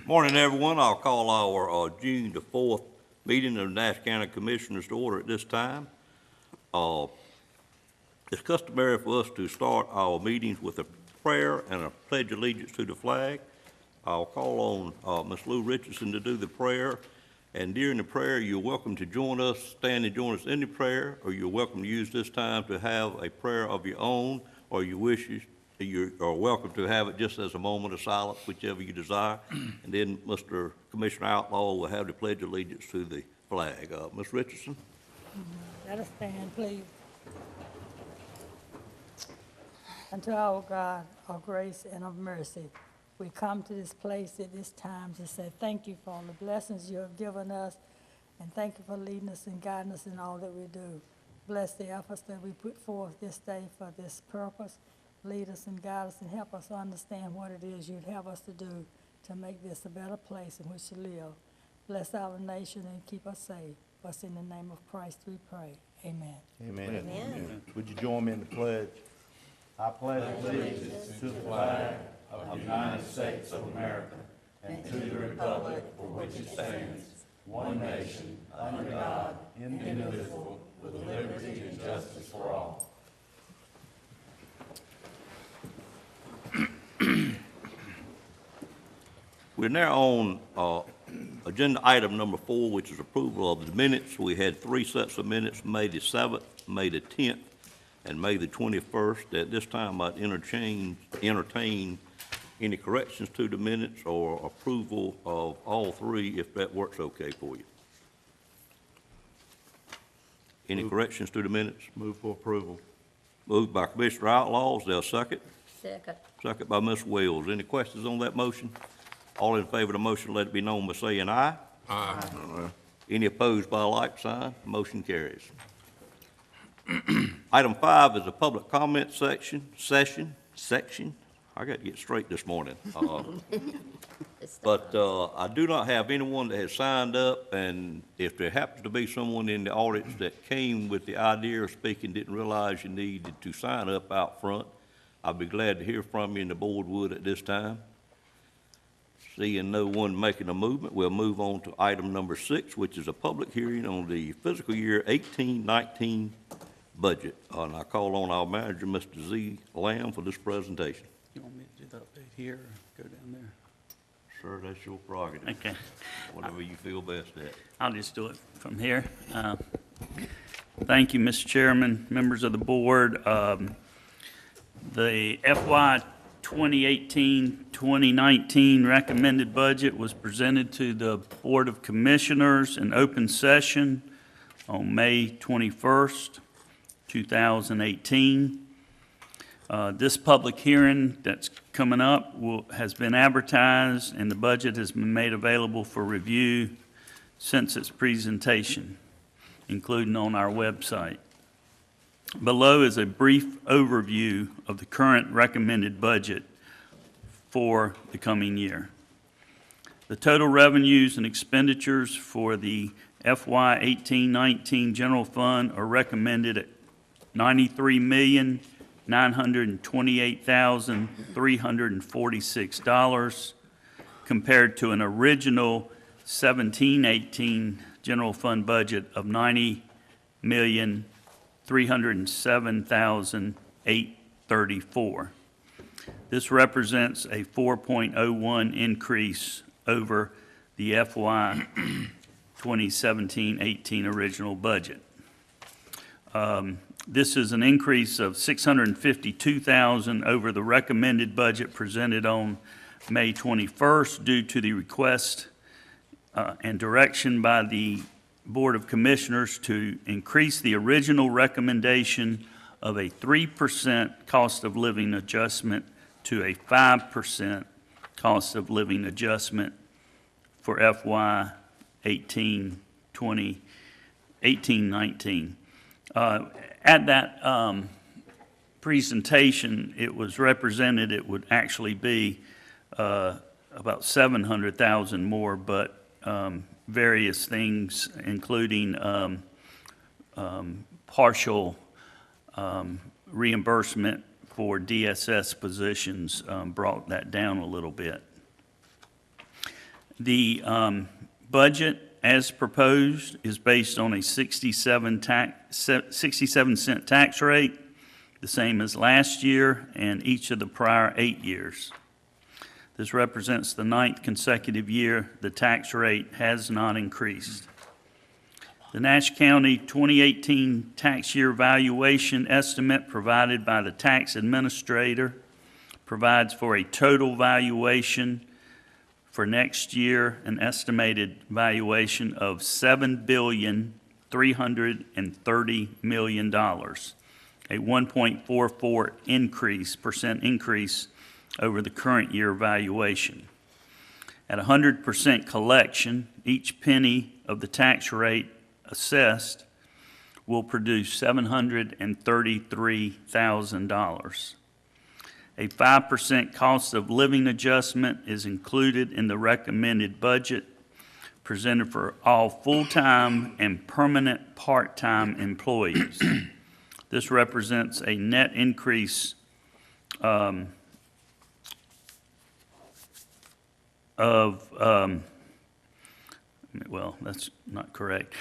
Morning, everyone. I'll call our June the 4th meeting of the Nash County Commissioners to order at this time. It's customary for us to start our meetings with a prayer and a pledge of allegiance to the flag. I'll call on Ms. Lou Richardson to do the prayer. And during the prayer, you're welcome to join us, stand and join us in the prayer, or you're welcome to use this time to have a prayer of your own, or you are welcome to have it just as a moment of silence, whichever you desire. And then Mr. Commissioner Outlaw will have the pledge of allegiance to the flag. Ms. Richardson? Let us stand, please. Unto our God, of grace and of mercy, we come to this place at this time to say thank you for all the blessings you have given us, and thank you for leading us and guiding us in all that we do. Bless the efforts that we put forth this day for this purpose. Lead us and guide us and help us understand what it is you'd have us to do to make this a better place in which to live. Bless our nation and keep us safe. Us in the name of Christ we pray. Amen. Amen. Amen. Would you join me in the pledge? I pledge allegiance to the flag of the United States of America and to the republic for which it stands, one nation, under God, indivisible, with liberty and justice for all. We're now on agenda item number 4, which is approval of the minutes. We had 3 sets of minutes, May the 7th, May the 10th, and May the 21st. At this time, I'd entertain any corrections to the minutes or approval of all 3, if that works okay for you. Any corrections to the minutes? Move for approval. Moved by Commissioner Outlaw. Is there a second? Second. Second by Ms. Wells. Any questions on that motion? All in favor of the motion, let it be known by saying aye. Aye. Any opposed by a like sign? Motion carries. Item 5 is a public comment section. I got to get straight this morning. But I do not have anyone that has signed up, and if there happens to be someone in the audience that came with the idea of speaking, didn't realize you needed to sign up out front, I'd be glad to hear from you, and the board would at this time. Seeing no one making a movement, we'll move on to item number 6, which is a public hearing on the fiscal year 18-19 budget. And I call on our manager, Mr. Z. Lamb, for this presentation. You want me to do the update here or go down there? Sir, that's your prerogative. Okay. Whatever you feel best at. I'll just do it from here. Thank you, Mr. Chairman, members of the board. The FY 2018-2019 recommended budget was presented to the Board of Commissioners in open session on May 21st, 2018. This public hearing that's coming up has been advertised, and the budget has been made available for review since its presentation, including on our website. Below is a brief overview of the current recommended budget for the coming year. The total revenues and expenditures for the FY 18-19 general fund are recommended at $93,928,346 compared to an original 17-18 general fund budget of $90,307,834. This represents a 4.01 increase over the FY 2017-18 original budget. This is an increase of $652,000 over the recommended budget presented on May 21st due to the request and direction by the Board of Commissioners to increase the original recommendation of a 3% cost of living adjustment to a 5% cost of living adjustment for FY 18-19. At that presentation, it was represented it would actually be about $700,000 more, but various things, including partial reimbursement for DSS positions, brought that down a little bit. The budget, as proposed, is based on a 67-cent tax rate, the same as last year and each of the prior 8 years. This represents the 9th consecutive year the tax rate has not increased. The Nash County 2018 tax year valuation estimate provided by the tax administrator provides for a total valuation for next year, an estimated valuation of $7,330 million, a 1.44% increase over the current year valuation. At 100% collection, each penny of the tax rate assessed will produce $733,000. A 5% cost of living adjustment is included in the recommended budget presented for all full-time and permanent part-time employees. This represents a net increase well, that's not correct.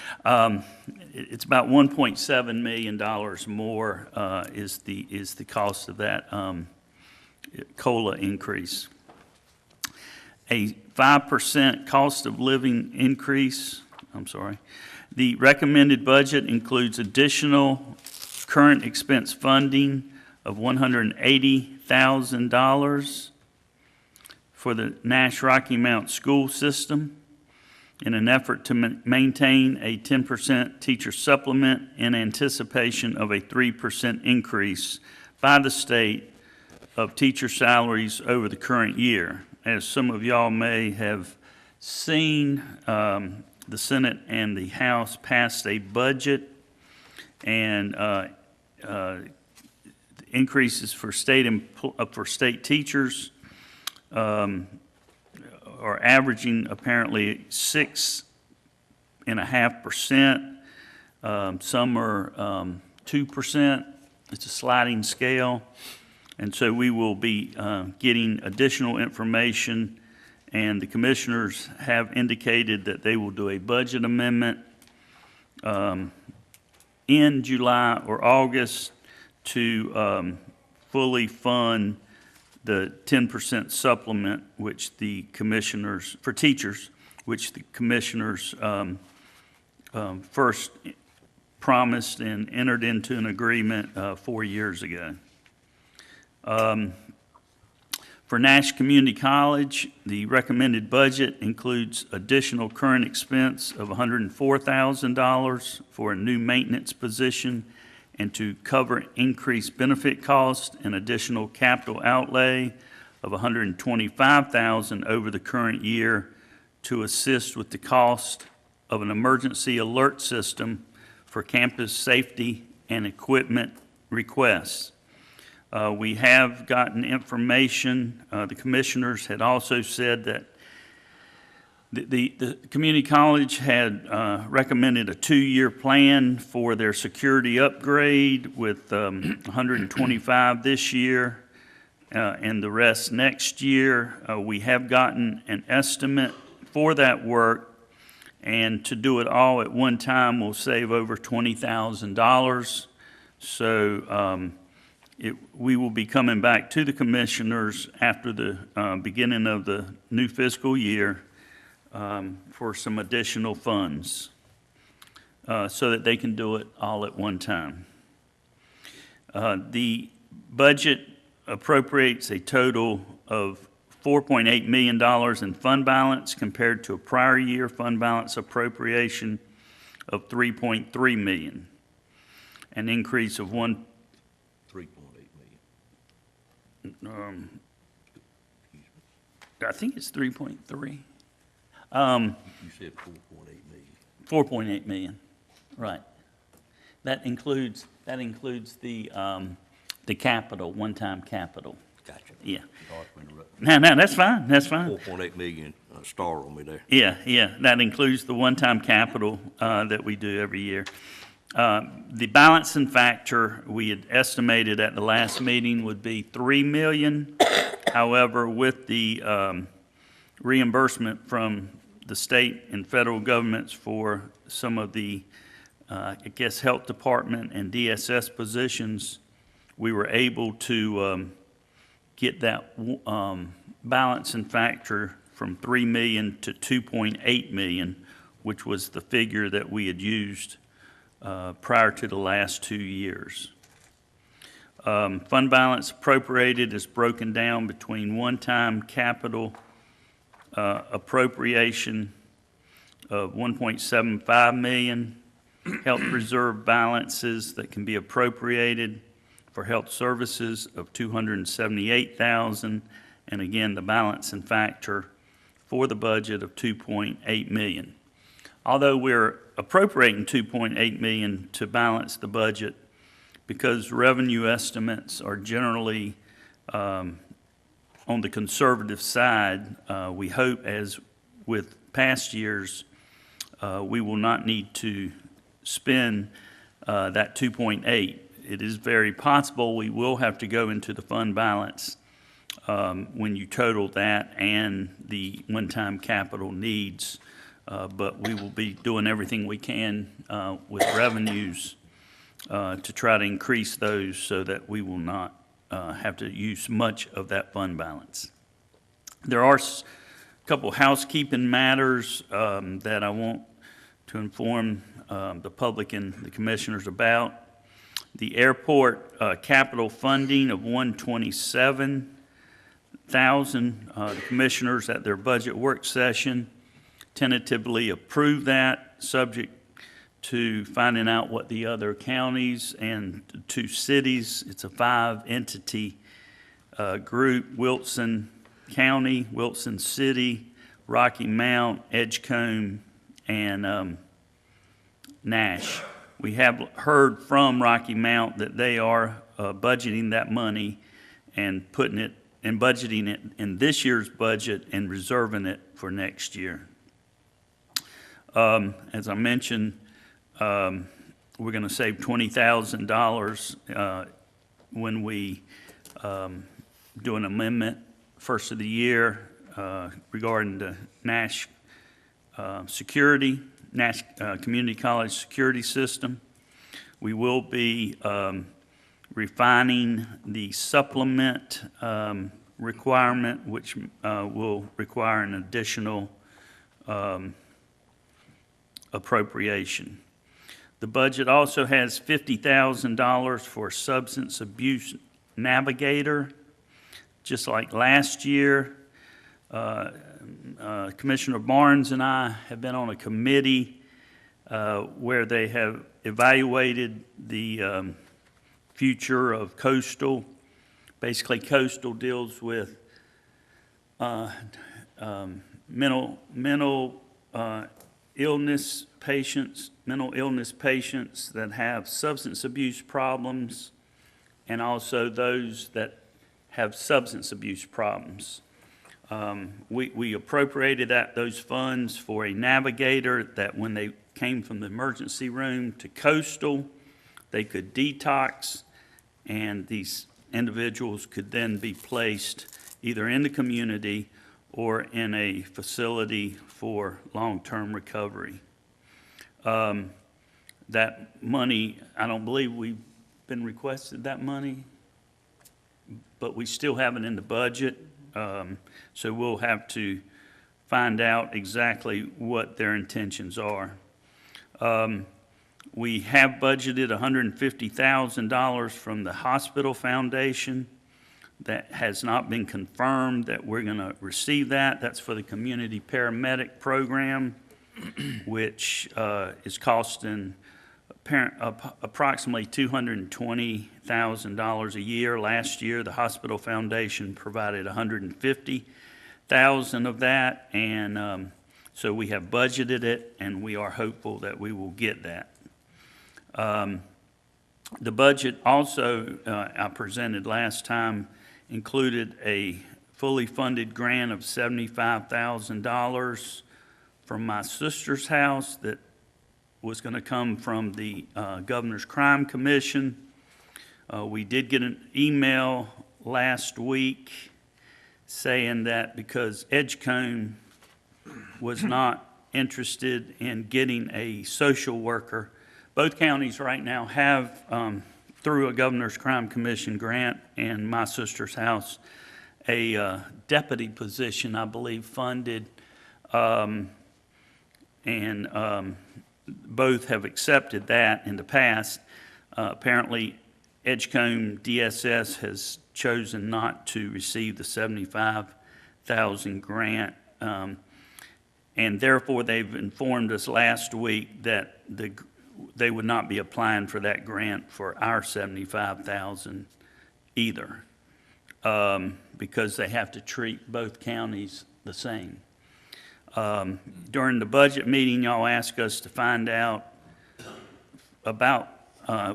It's about $1.7 million more is the cost of that COLA increase. A 5% cost of living increase, the recommended budget includes additional current expense funding of $180,000 for the Nash Rocky Mount school system in an effort to maintain a 10% teacher supplement in anticipation of a 3% increase by the state of teacher salaries over the current year. As some of y'all may have seen, the Senate and the House passed a budget, and increases for state teachers are averaging apparently 6.5%. Some are 2%. It's a sliding scale. And so we will be getting additional information, and the commissioners have indicated that they will do a budget amendment in July or August to fully fund the 10% supplement, which the commissioners, for teachers, which the commissioners first promised and entered into an agreement 4 years ago. For Nash Community College, the recommended budget includes additional current expense of $104,000 for a new maintenance position and to cover increased benefit costs and additional capital outlay of $125,000 over the current year to assist with the cost of an emergency alert system for campus safety and equipment requests. We have gotten information. The commissioners had also said that the community college had recommended a 2-year plan for their security upgrade with $125 this year and the rest next year. We have gotten an estimate for that work, and to do it all at one time will save over $20,000. So we will be coming back to the commissioners after the beginning of the new fiscal year for some additional funds so that they can do it all at one time. The budget appropriates a total of $4.8 million in fund balance compared to a prior year fund balance appropriation of $3.3 million, an increase of 3.8 million. I think it's 3.3. You said 4.8 million. 4.8 million, right. That includes the capital, one-time capital. Gotcha. Yeah. Sorry for interrupting. No, that's fine, that's fine. 4.8 million star on me there. Yeah, that includes the one-time capital that we do every year. The balancing factor we had estimated at the last meeting would be $3 million. However, with the reimbursement from the state and federal governments for some of the, I guess, health department and DSS positions. We were able to get that balance and factor from 3 million to 2.8 million, which was the figure that we had used prior to the last 2 years. Fund balance appropriated is broken down between one-time capital appropriation of 1.75 million, health reserve balances that can be appropriated for health services of 278,000, and again, the balance and factor for the budget of 2.8 million. Although we're appropriating 2.8 million to balance the budget, because revenue estimates are generally on the conservative side, we hope, as with past years, we will not need to spend that 2.8. It is very possible we will have to go into the fund balance when you total that and the one-time capital needs, but we will be doing everything we can with revenues to try to increase those so that we will not have to use much of that fund balance. There are a couple housekeeping matters that I want to inform the public and the commissioners about. The airport capital funding of $127,000, the commissioners at their budget work session tentatively approved that, subject to finding out what the other counties and 2 cities, it's a 5-entity group, Wilson County, Wilson City, Rocky Mount, Edgecombe, and Nash. We have heard from Rocky Mount that they are budgeting that money and putting it and budgeting it in this year's budget and reserving it for next year. As I mentioned, we're going to save $20,000 when we do an amendment first of the year regarding the Nash security, Nash Community College security system. We will be refining the supplement requirement, which will require an additional appropriation. The budget also has $50,000 for substance abuse navigator. Just like last year, Commissioner Barnes and I have been on a committee where they have evaluated the future of coastal. Basically, coastal deals with mental illness patients that have substance abuse problems, and also those that have substance abuse problems. We appropriated those funds for a navigator that when they came from the emergency room to coastal, they could detox, and these individuals could then be placed either in the community or in a facility for long-term recovery. That money, I don't believe we've been requested that money, but we still have it in the budget. So we'll have to find out exactly what their intentions are. We have budgeted $150,000 from the hospital foundation. That has not been confirmed that we're going to receive that. That's for the community paramedic program, which is costing approximately $220,000 a year. Last year, the hospital foundation provided $150,000 of that, and so we have budgeted it, and we are hopeful that we will get that. The budget also, I presented last time, included a fully funded grant of $75,000 from my sister's house that was going to come from the Governor's Crime Commission. We did get an email last week saying that because Edgecombe was not interested in getting a social worker, both counties right now have, through a Governor's Crime Commission grant and My Sister's House, a deputy position, I believe, funded, and both have accepted that in the past. Apparently, Edgecombe DSS has chosen not to receive the $75,000 grant, and therefore they've informed us last week that they would not be applying for that grant for our $75,000 either, because they have to treat both counties the same. During the budget meeting, y'all asked us to find out about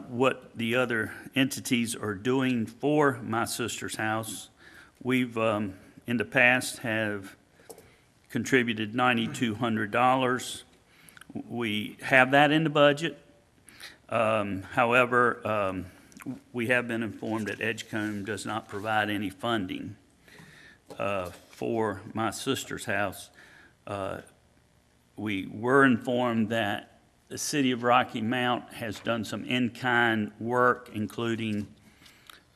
what the other entities are doing for My Sister's House. We've, in the past, have contributed $9,200. We have that in the budget. However, we have been informed that Edgecombe does not provide any funding for My Sister's House. We were informed that the city of Rocky Mount has done some in-kind work, including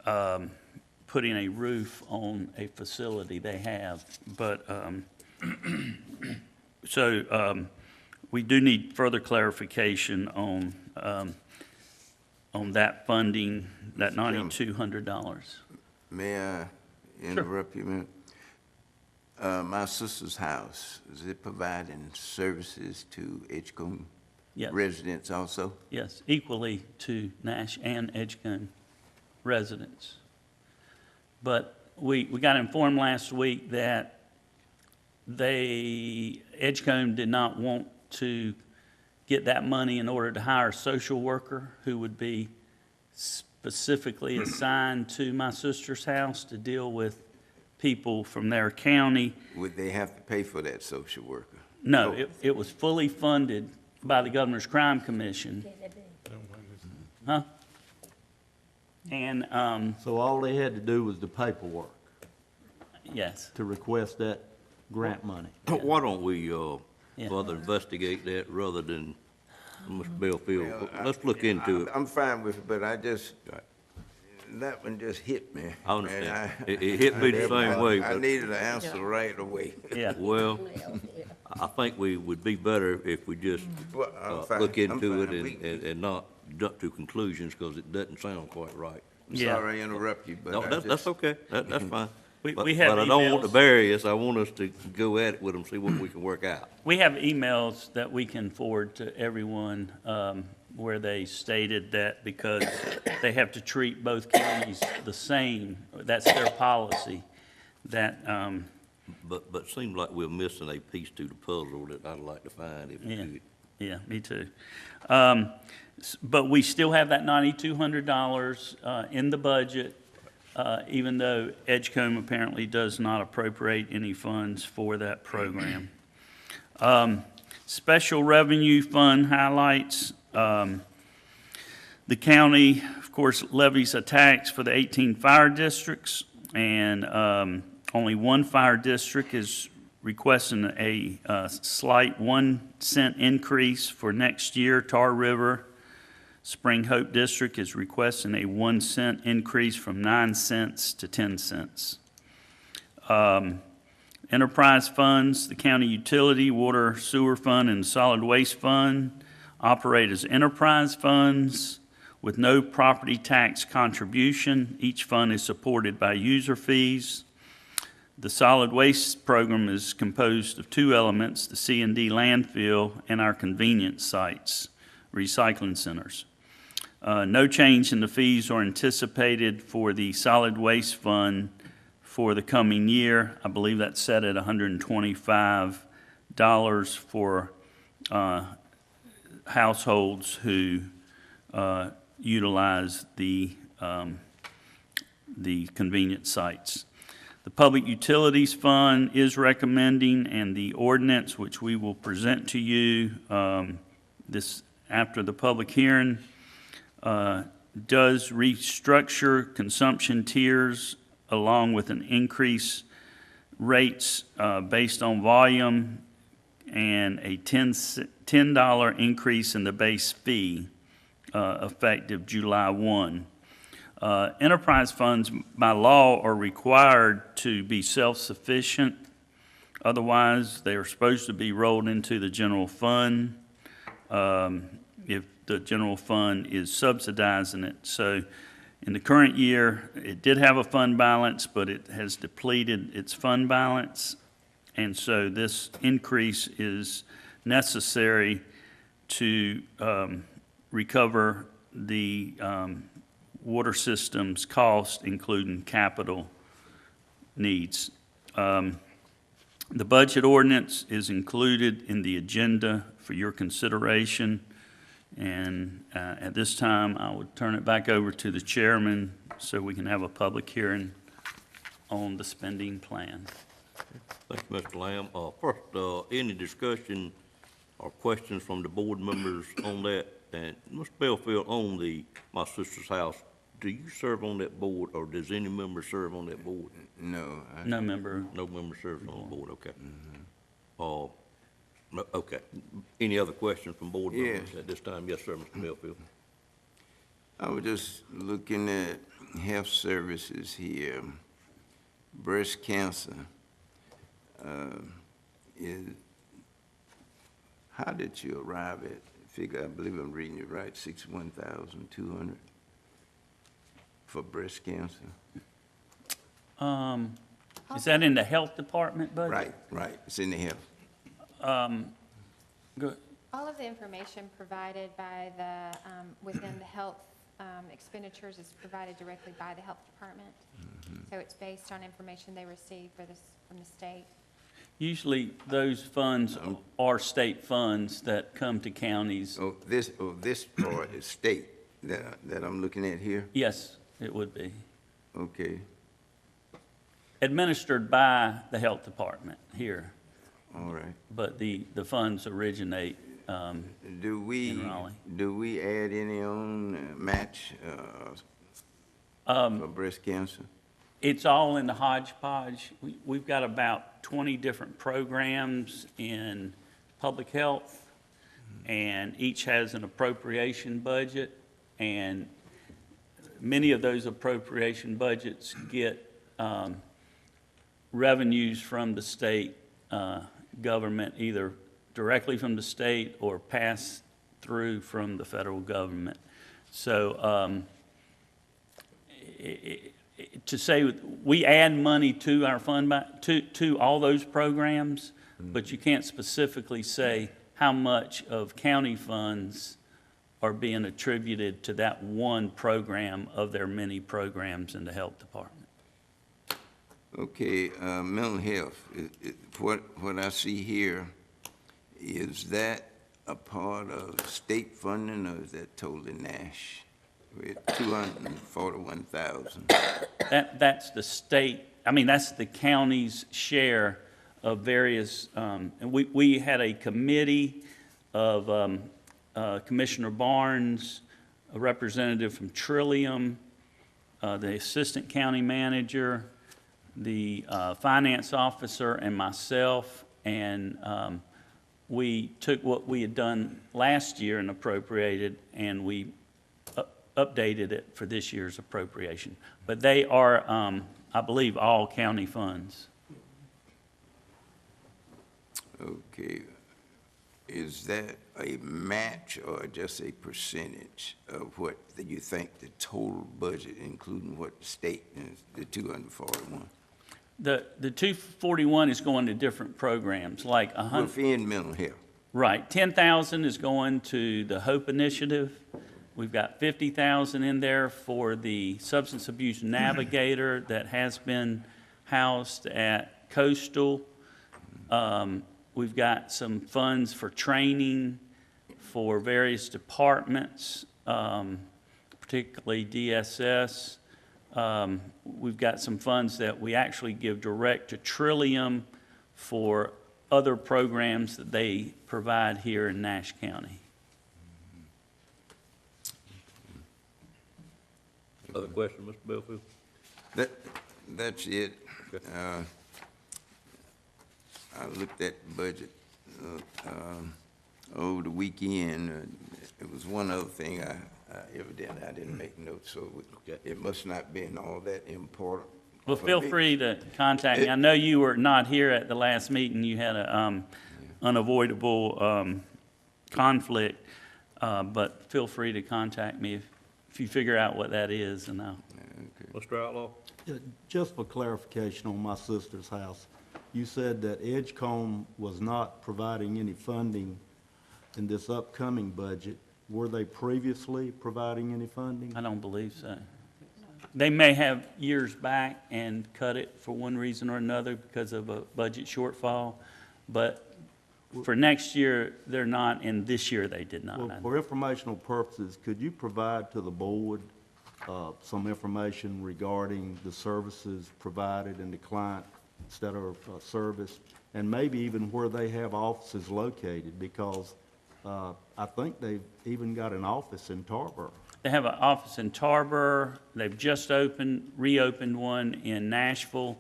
putting a roof on a facility they have. But, we do need further clarification on that funding, that $9,200. May I interrupt you a minute? My Sister's House, is it providing services to Edgecombe Yes. residents also? Yes, equally to Nash and Edgecombe residents. But we got informed last week that Edgecombe did not want to get that money in order to hire a social worker who would be specifically assigned to My Sister's House to deal with people from their county. Would they have to pay for that social worker? No, it was fully funded by the Governor's Crime Commission. Huh? And, So all they had to do was the paperwork yes, to request that grant money. Why don't we, Yeah. further investigate that rather than Mr. Bellfield? Let's look into it. I'm fine with it, but I just, that one just hit me. I understand. It hit me the same way, I but, needed an answer right away. yeah. well, I think we would be better if we just Well, I'm fine. look I'm into fine. it and not jump to conclusions, because it doesn't sound quite right. I'm Yeah. sorry I interrupt you, but No, I that's just, okay. That's fine. We But have I don't want to emails. bury us. I want us to go at it with them, see what we can work out. We have emails that we can forward to everyone where they stated that because they have to treat both counties the same, that's their policy, that, But seems like we're missing a piece to the puzzle that I'd like to find if we Yeah. could. yeah, me too. But we still have that $9,200 in the budget, even though Edgecombe apparently does not appropriate any funds for that program. Special Revenue Fund highlights. The county, of course, levies a tax for the 18 fire districts, and only one fire district is requesting a slight 1 cent increase for next year. Tar River Spring Hope District is requesting a 1 cent increase from 9 cents to 10 cents. Enterprise funds, the county utility, water, sewer fund, and solid waste fund operate as enterprise funds with no property tax contribution. Each fund is supported by user fees. The solid waste program is composed of two elements, the C&D landfill and our convenience sites, recycling centers. No change in the fees are anticipated for the solid waste fund for the coming year. I believe that's set at $125 for households who utilize the convenience sites. The Public Utilities Fund is recommending, and the ordinance, which we will present to you this after the public hearing, does restructure consumption tiers along with an increase rates based on volume and a $10 increase in the base fee effective July 1. Enterprise funds by law are required to be self-sufficient. Otherwise, they are supposed to be rolled into the general fund if the general fund is subsidizing it. So in the current year, it did have a fund balance, but it has depleted its fund balance. And so this increase is necessary to recover the water system's cost, including capital needs. The budget ordinance is included in the agenda for your consideration. And at this time, I would turn it back over to the chairman so we can have a public hearing on the spending plan. Thank you, Mr. Lamb. First, any discussion or questions from the board members on that? And Mr. Belfield, on My Sister's House, do you serve on that board, or does any member serve on that board? No. No member. No member serves on the board, okay. Okay. Any other questions from board members at this time? Yes, sir, Mr. Belfield. I was just looking at health services here. Breast cancer. How did you arrive at figure? I believe I'm reading it right. 61,200 for breast cancer. Is that in the health department budget? Right. It's in the health. Good. All of the information provided by the, within the health expenditures is provided directly by the health department. So it's based on information they receive from the state. Usually, those funds are state funds that come to counties. This part is state that I'm looking at here? Yes, it would be. Okay. Administered by the health department here, All right. but the funds originate Do in we Raleigh. add any on match for breast cancer? It's all in the hodgepodge. We've got about 20 different programs in public health, and each has an appropriation budget, and many of those appropriation budgets get revenues from the state government, either directly from the state or pass through from the federal government. So to say we add money to our fund, to all those programs, but you can't specifically say how much of county funds are being attributed to that one program of their many programs in the health department. Okay, mental health, what I see here, is that a part of state funding, or is that totally Nash? With 241,000. That's the state, that's the county's share of various, and we had a committee of Commissioner Barnes, a representative from Trillium, the assistant county manager, the finance officer, and myself, and we took what we had done last year and appropriated, and we updated it for this year's appropriation. But they are, I believe, all county funds. Okay, is that a match or just a percentage of what you think the total budget, including what the state is, the 241? The 241 is going to different programs, like 100. Within mental health. Right, 10,000 is going to the HOPE initiative. We've got 50,000 in there for the substance abuse navigator that has been housed at Coastal. We've got some funds for training for various departments, particularly DSS. We've got some funds that we actually give direct to Trillium for other programs that they provide here in Nash County. Other question, Mr. Belfield? That's it. I looked at the budget over the weekend. It was one other thing evidently I didn't make notes, so it must not been all that important. Well, for feel me. free to contact me. I know you were not here at the last meeting. You had a unavoidable conflict, but feel free to contact me if you figure out what that is, and I'll. Mr. Outlaw? Yeah, just for clarification on my sister's house, you said that Edgecombe was not providing any funding in this upcoming budget. Were they previously providing any funding? I don't believe so. They may have years back and cut it for one reason or another because of a budget shortfall, but for next year, they're not, and this year they did not. Well, for informational purposes, could you provide to the board some information regarding the services provided and the client instead of service, and maybe even where they have offices located? Because I think they've even got an office in Tarboro. They have an office in Tarboro. They've just reopened one in Nashville.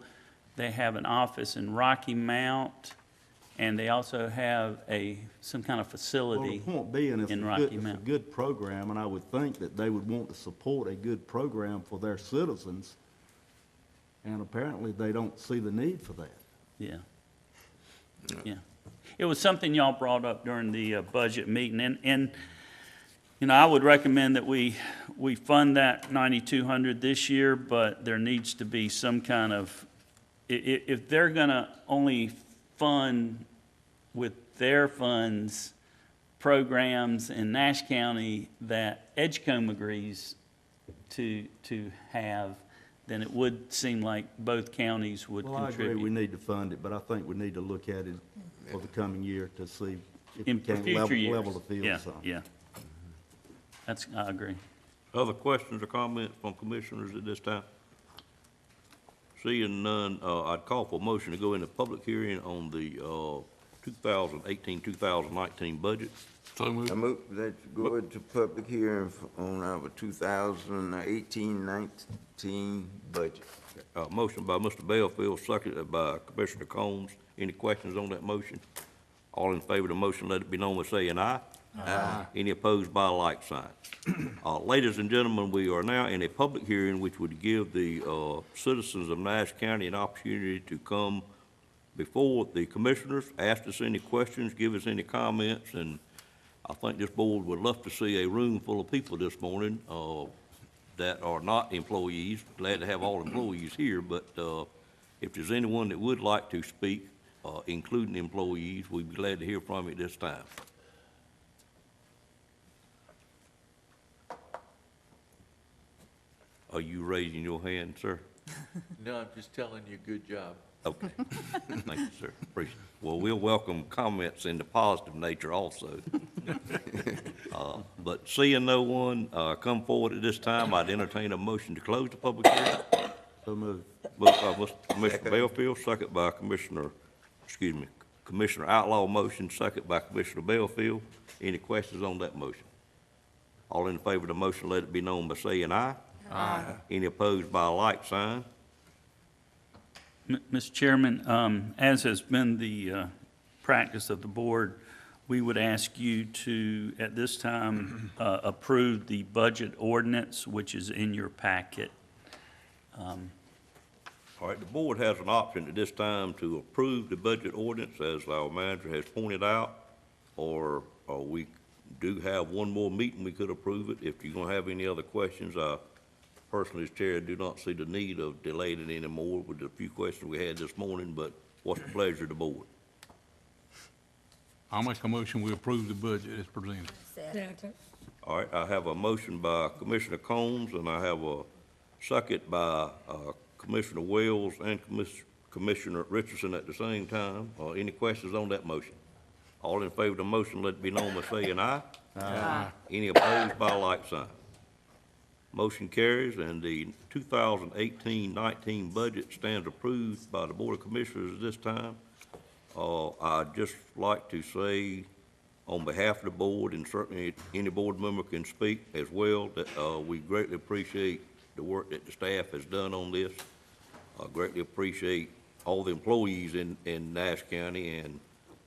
They have an office in Rocky Mount, and they also have some kind of Well, facility the point being, in Rocky it's a Mount. good program, and I would think that they would want to support a good program for their citizens, and apparently they don't see the need for that. Yeah. Yeah. It was something y'all brought up during the budget meeting, and, you know, I would recommend that we fund that 9,200 this year, but there needs to be some kind of, if they're gonna only fund with their funds programs in Nash County that Edgecombe agrees to have, then it would seem like both counties would Well, I agree, we contribute. need to fund it, but I think we need to look at it for the coming year to see if we In for can future years. level the field Yeah, some. yeah. I agree. Other questions or comments from commissioners at this time? Seeing none, I'd call for a motion to go into public hearing on the 2018-2019 budget. I move that you go into public hearing on our 2018-19 budget. Motion by Mr. Bellfield, seconded by Commissioner Combs. Any questions on that motion? All in favor of the motion, let it be known by saying aye. Aye. Any opposed by a like sign. Ladies and gentlemen, we are now in a public hearing which would give the citizens of Nash County an opportunity to come before the commissioners, ask us any questions, give us any comments, and I think this board would love to see a room full of people this morning that are not employees. Glad to have all employees here, but if there's anyone that would like to speak, including employees, we'd be glad to hear from you at this time. Are you raising your hand, sir? No, I'm just telling you, good job. Okay. Thank you, sir. Appreciate it. Well, we'll welcome comments in the positive nature also. But seeing no one come forward at this time, I'd entertain a motion to close the public hearing. So moved. Moved by Commissioner Bellfield, second by Commissioner Outlaw motion, second by Commissioner Bellfield. Any questions on that motion? All in favor of the motion, let it be known by saying aye. Aye. Any opposed by a like sign? Mr. Chairman, as has been the practice of the board, we would ask you to, at this time, approve the budget ordinance, which is in your packet. All right, the board has an option at this time to approve the budget ordinance, as our manager has pointed out, or we do have one more meeting, we could approve it. If you're gonna have any other questions, I personally, as chair, do not see the need of delaying it anymore with the few questions we had this morning, but what's the pleasure of the board? I'll make a motion, we approve the budget as presented. Second. All right, I have a motion by Commissioner Combs, and I have a second by Commissioner Wells and Commissioner Richardson at the same time. Any questions on that motion? All in favor of the motion, let it be known by saying aye. Aye. Any opposed by a like sign? Motion carries, and the 2018-19 budget stands approved by the Board of Commissioners at this time. I'd just like to say, on behalf of the board, and certainly any board member can speak as well, that we greatly appreciate the work that the staff has done on this. I greatly appreciate all the employees in Nash County, and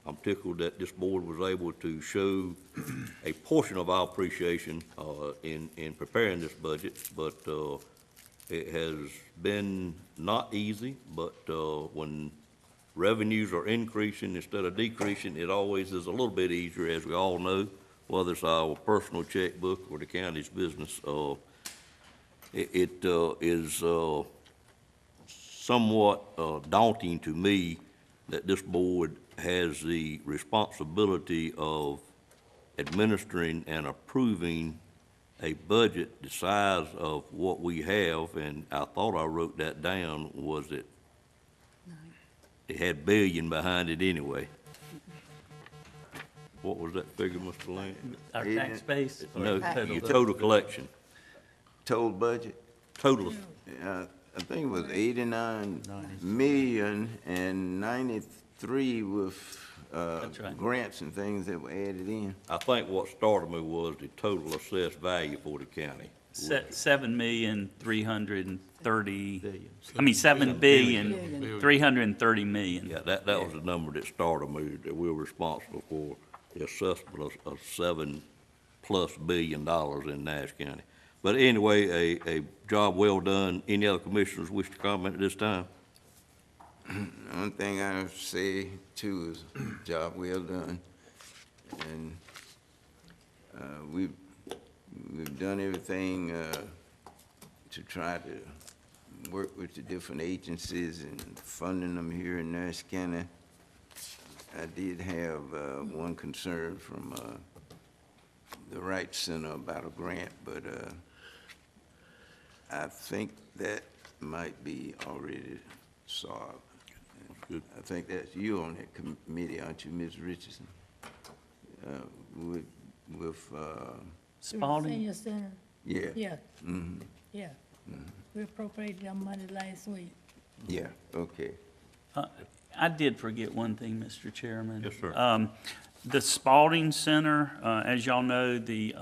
I'm tickled that this board was able to show a portion of our appreciation in preparing this budget, but it has been not easy, but when revenues are increasing instead of decreasing, it always is a little bit easier, as we all know, whether it's our personal checkbook or the county's business. It is somewhat daunting to me that this board has the responsibility of administering and approving a budget the size of what we have, and I thought I wrote that down, was it had billion behind it anyway. What was that figure, Mr. Lamb? Our tax base? or No, total? your total collection, Total budget, total, I think it was 89 million and 93 with, That's right. grants and things that were added in. I think what started me was the total assessed value for the county. 7,330,000,000. Yeah, that was the number that started me, that we're responsible for the assessment of $7+ billion in Nash County. But anyway, a job well done. Any other commissioners wish to comment at this time? The only thing I say too is, job well done. And, we've done everything, to try to work with the different agencies and funding them here in Nash County. I did have, one concern from, the Right Center about a grant, but, I think that might be already solved. Good. I think that's you on that committee, aren't you, Ms. Richardson? With, Spalding? Senior Center, yeah. yeah, Mhm. yeah. We appropriated our money last week. Yeah, okay. I did forget one thing, Mr. Chairman. Yes, sir. The Spalding Center, as y'all know, the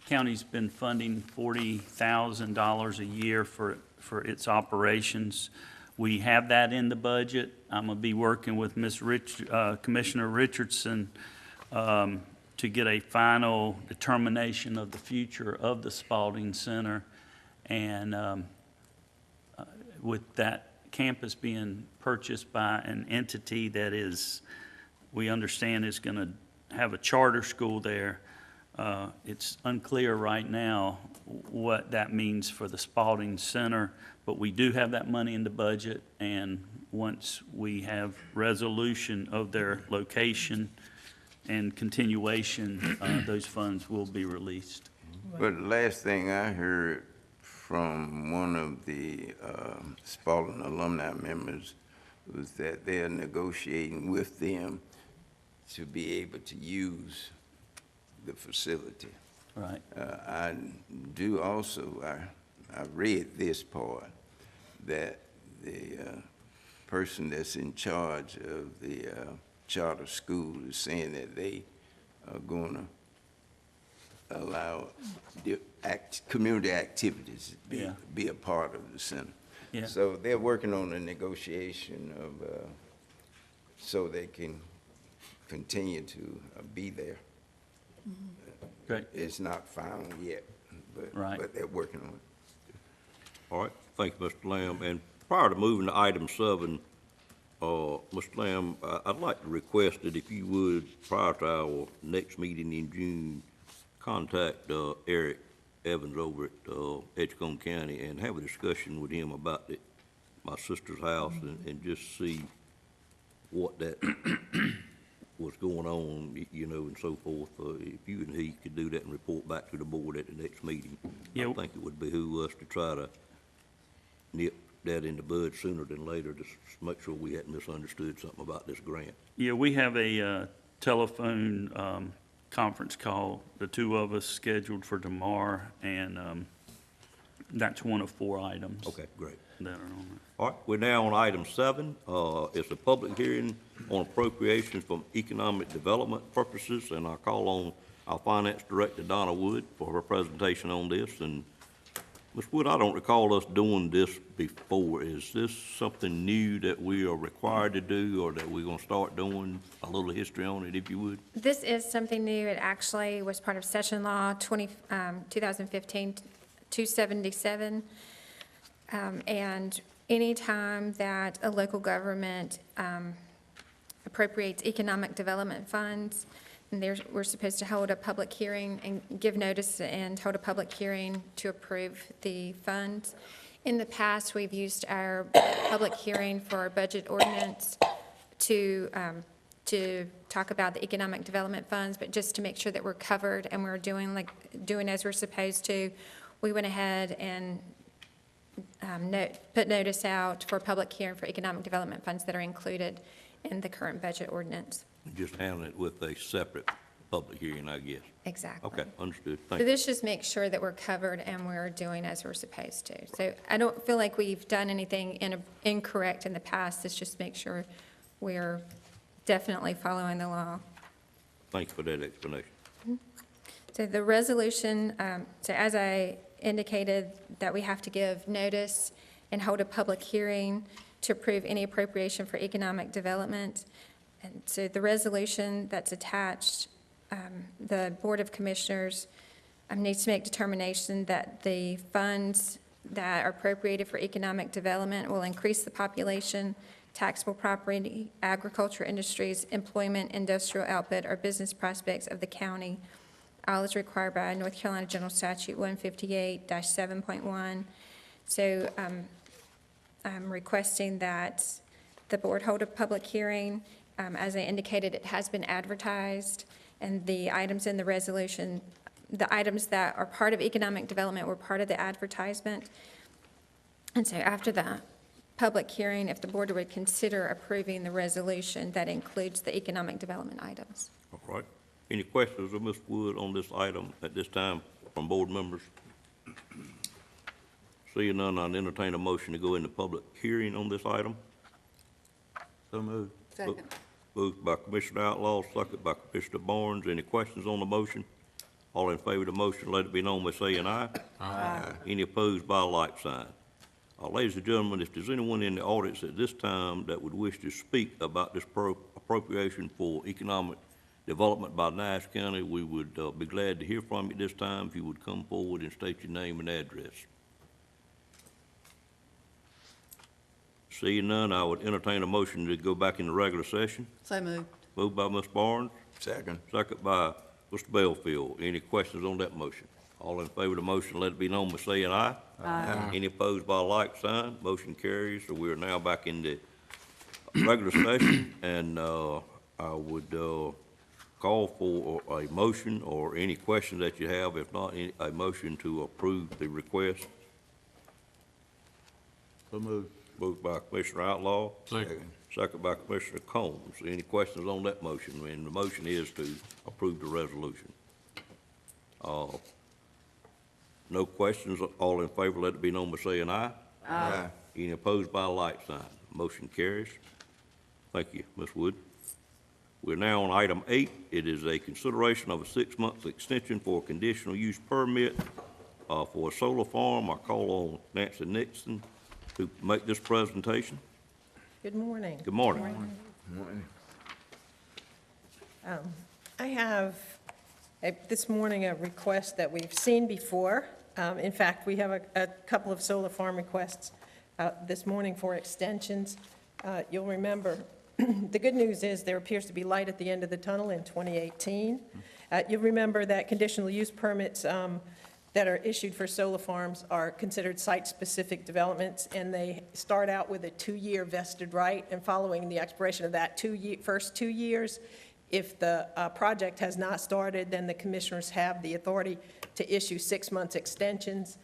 county's been funding $40,000 a year for its operations. We have that in the budget. I'm gonna be working with Commissioner Richardson to get a final determination of the future of the Spalding Center. And with that campus being purchased by an entity that is, we understand is going to have a charter school there, it's unclear right now what that means for the Spalding Center, but we do have that money in the budget, and once we have resolution of their location and continuation, those funds will be released. But the last thing I heard from one of the Spalding alumni members was that they're negotiating with them to be able to use the facility. Right. I do also, I read this part, that the person that's in charge of the charter school is saying that they are going to allow the community activities to Yeah. be a part of the center. Yeah. So they're working on a negotiation of, so they can continue to be there. Great. It's not final yet, Right. but they're working on it. All right, thank you, Mr. Lamb. And prior to moving to item 7, Mr. Lamb, I'd like to request that if you would, prior to our next meeting in June, contact Eric Evans over at Edgecombe County and have a discussion with him about my sister's house and just see what that was going on, you know, and so forth. If you and he could do that and report back to the board at the next meeting, Yeah. I think it would behoove us to try to nip that in the bud sooner than later, just make sure we hadn't misunderstood something about this grant. Yeah, we have a telephone conference call, the two of us scheduled for tomorrow, and that's one of 4 items. Okay, great. That are on All right, we're now on item 7. It's a public hearing on appropriations from economic development purposes, and I call on our finance director, Donna Wood, for her presentation on this. And Ms. Wood, I don't recall us doing this before. Is this something new that we are required to do, or that we're gonna start doing? A little history on it, if you would. This is something new. It actually was part of Session Law 2015-277. And anytime that a local government appropriates economic development funds, and we're supposed to hold a public hearing and give notice and hold a public hearing to approve the funds. In the past, we've used our public hearing for our budget ordinance to talk about the economic development funds, but just to make sure that we're covered and we're doing as we're supposed to, we went ahead and put notice out for a public hearing for economic development funds that are included in the current budget ordinance. Just handle it with a separate public hearing, I guess. Exactly. Okay, understood. So Thank you. this just makes sure that we're covered and we're doing as we're supposed to. So I don't feel like we've done anything incorrect in the past. It's just make sure we're definitely following the law. Thanks for that explanation. So the resolution, so as I indicated, that we have to give notice and hold a public hearing to approve any appropriation for economic development. And so the resolution that's attached, the Board of Commissioners needs to make determination that the funds that are appropriated for economic development will increase the population, taxable property, agriculture industries, employment, industrial output, or business prospects of the county. All is required by North Carolina General Statute 158-7.1. So I'm requesting that the board hold a public hearing. As I indicated, it has been advertised, and the items in the resolution, the items that are part of economic development were part of the advertisement. And so after the public hearing, if the board would consider approving the resolution that includes the economic development items. All right. Any questions of Ms. Wood on this item at this time from board members? Seeing none, I'll entertain a motion to go into public hearing on this item. So moved. Second. Moved by Commissioner Outlaw, second by Commissioner Barnes. Any questions on the motion? All in favor of the motion, let it be known by saying aye. Aye. Any opposed by a like sign. Ladies and gentlemen, if there's anyone in the audience at this time that would wish to speak about this appropriation for economic development by Nash County, we would be glad to hear from you this time. If you would come forward and state your name and address. Seeing none, I would entertain a motion to go back into regular session. So moved. Moved by Ms. Barnes, Second. second by Mr. Belfield. Any questions on that motion? All in favor of the motion, let it be known by saying aye. Aye. Any opposed by a like sign? Motion carries. So we are now back in the regular session, and I would call for a motion or any questions that you have. If not, a motion to approve the request. So moved. Moved by Commissioner Outlaw, Second. second by Commissioner Combs. Any questions on that motion? And the motion is to approve the resolution. No questions. All in favor, let it be known by saying aye. Aye. Any opposed by a like sign? Motion carries. Thank you, Ms. Wood. We're now on item 8. It is a consideration of a 6-month extension for a conditional use permit for a solar farm. I call on Nancy Nixon to make this presentation. Good morning. Good morning. I have this morning a request that we've seen before. In fact, we have a couple of solar farm requests this morning for extensions. You'll remember, the good news is there appears to be light at the end of the tunnel in 2018. You'll remember that conditional use permits that are issued for solar farms are considered site-specific developments, and they start out with a 2-year vested right, and following the expiration of that first 2 years, if the project has not started, then the commissioners have the authority to issue 6-month extensions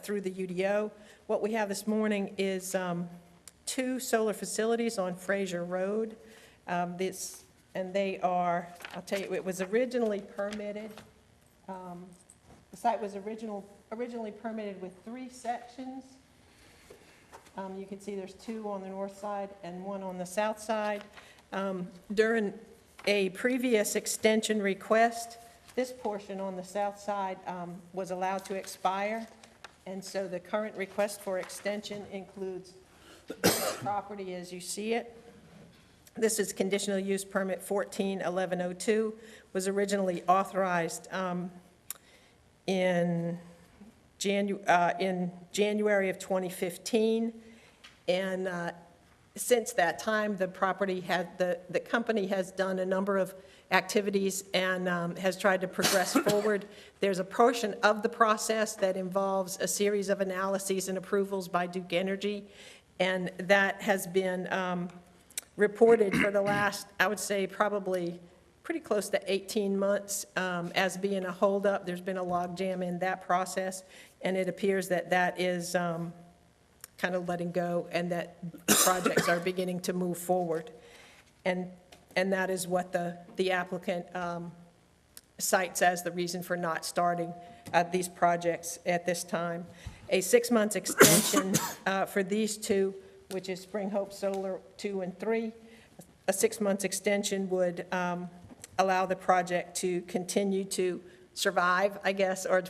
through the UDO. What we have this morning is 2 solar facilities on Fraser Road. And they are, I'll tell you, it was originally permitted. The site was originally permitted with 3 sections. You can see there's 2 on the north side and 1 on the south side. During a previous extension request, this portion on the south side was allowed to expire, and so the current request for extension includes the property as you see it. This is conditional use permit 141102, was originally authorized in January of 2015, and since that time, the company has done a number of activities and has tried to progress forward. There's a portion of the process that involves a series of analyses and approvals by Duke Energy, and that has been reported for the last, I would say, probably pretty close to 18 months as being a holdup. There's been a logjam in that process, and it appears that that is kind of letting go and that projects are beginning to move forward. And that is what the applicant cites as the reason for not starting these projects at this time. A 6-month extension for these two, which is Spring Hope Solar 2 and 3. A 6-month extension would allow the project to continue to survive, I guess, or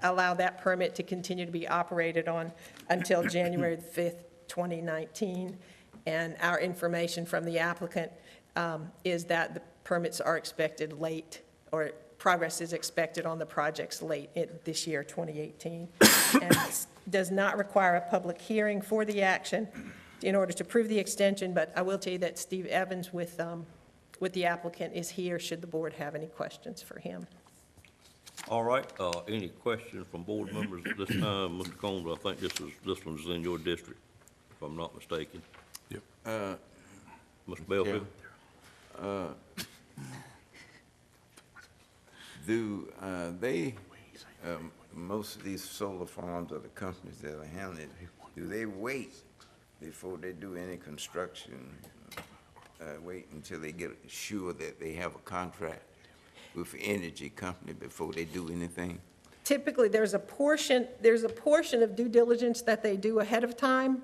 allow that permit to continue to be operated on until January 5th, 2019. And our information from the applicant is that the permits are expected late, or progress is expected on the projects late this year, 2018. And it does not require a public hearing for the action in order to approve the extension, but I will tell you that Steve Evans with the applicant is here, should the board have any questions for him. All right, any questions from board members at this time? Mr. Combs, I think this one's in your district, if I'm not mistaken. Yep. Mr. Belfield? Do they, most of these solar farms or the companies that are handling it, do they wait before they do any construction? Wait until they get sure that they have a contract with an energy company before they do anything? Typically, there's a portion of due diligence that they do ahead of time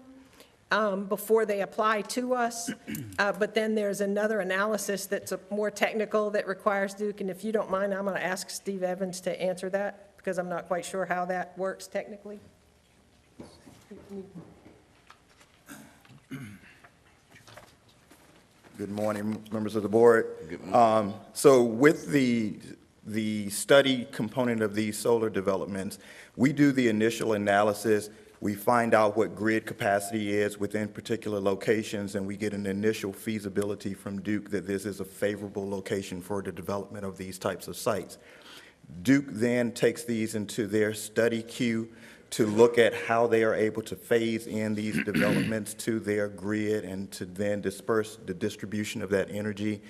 before they apply to us, but then there's another analysis that's more technical that requires Duke, and if you don't mind, I'm going to ask Steve Evans to answer that, because I'm not quite sure how that works technically. Good morning, members of the board. Good morning. So with the study component of these solar developments, we do the initial analysis. We find out what grid capacity is within particular locations, and we get an initial feasibility from Duke that this is a favorable location for the development of these types of sites. Duke then takes these into their study queue to look at how they are able to phase in these developments to their grid and to then disperse the distribution of that energy.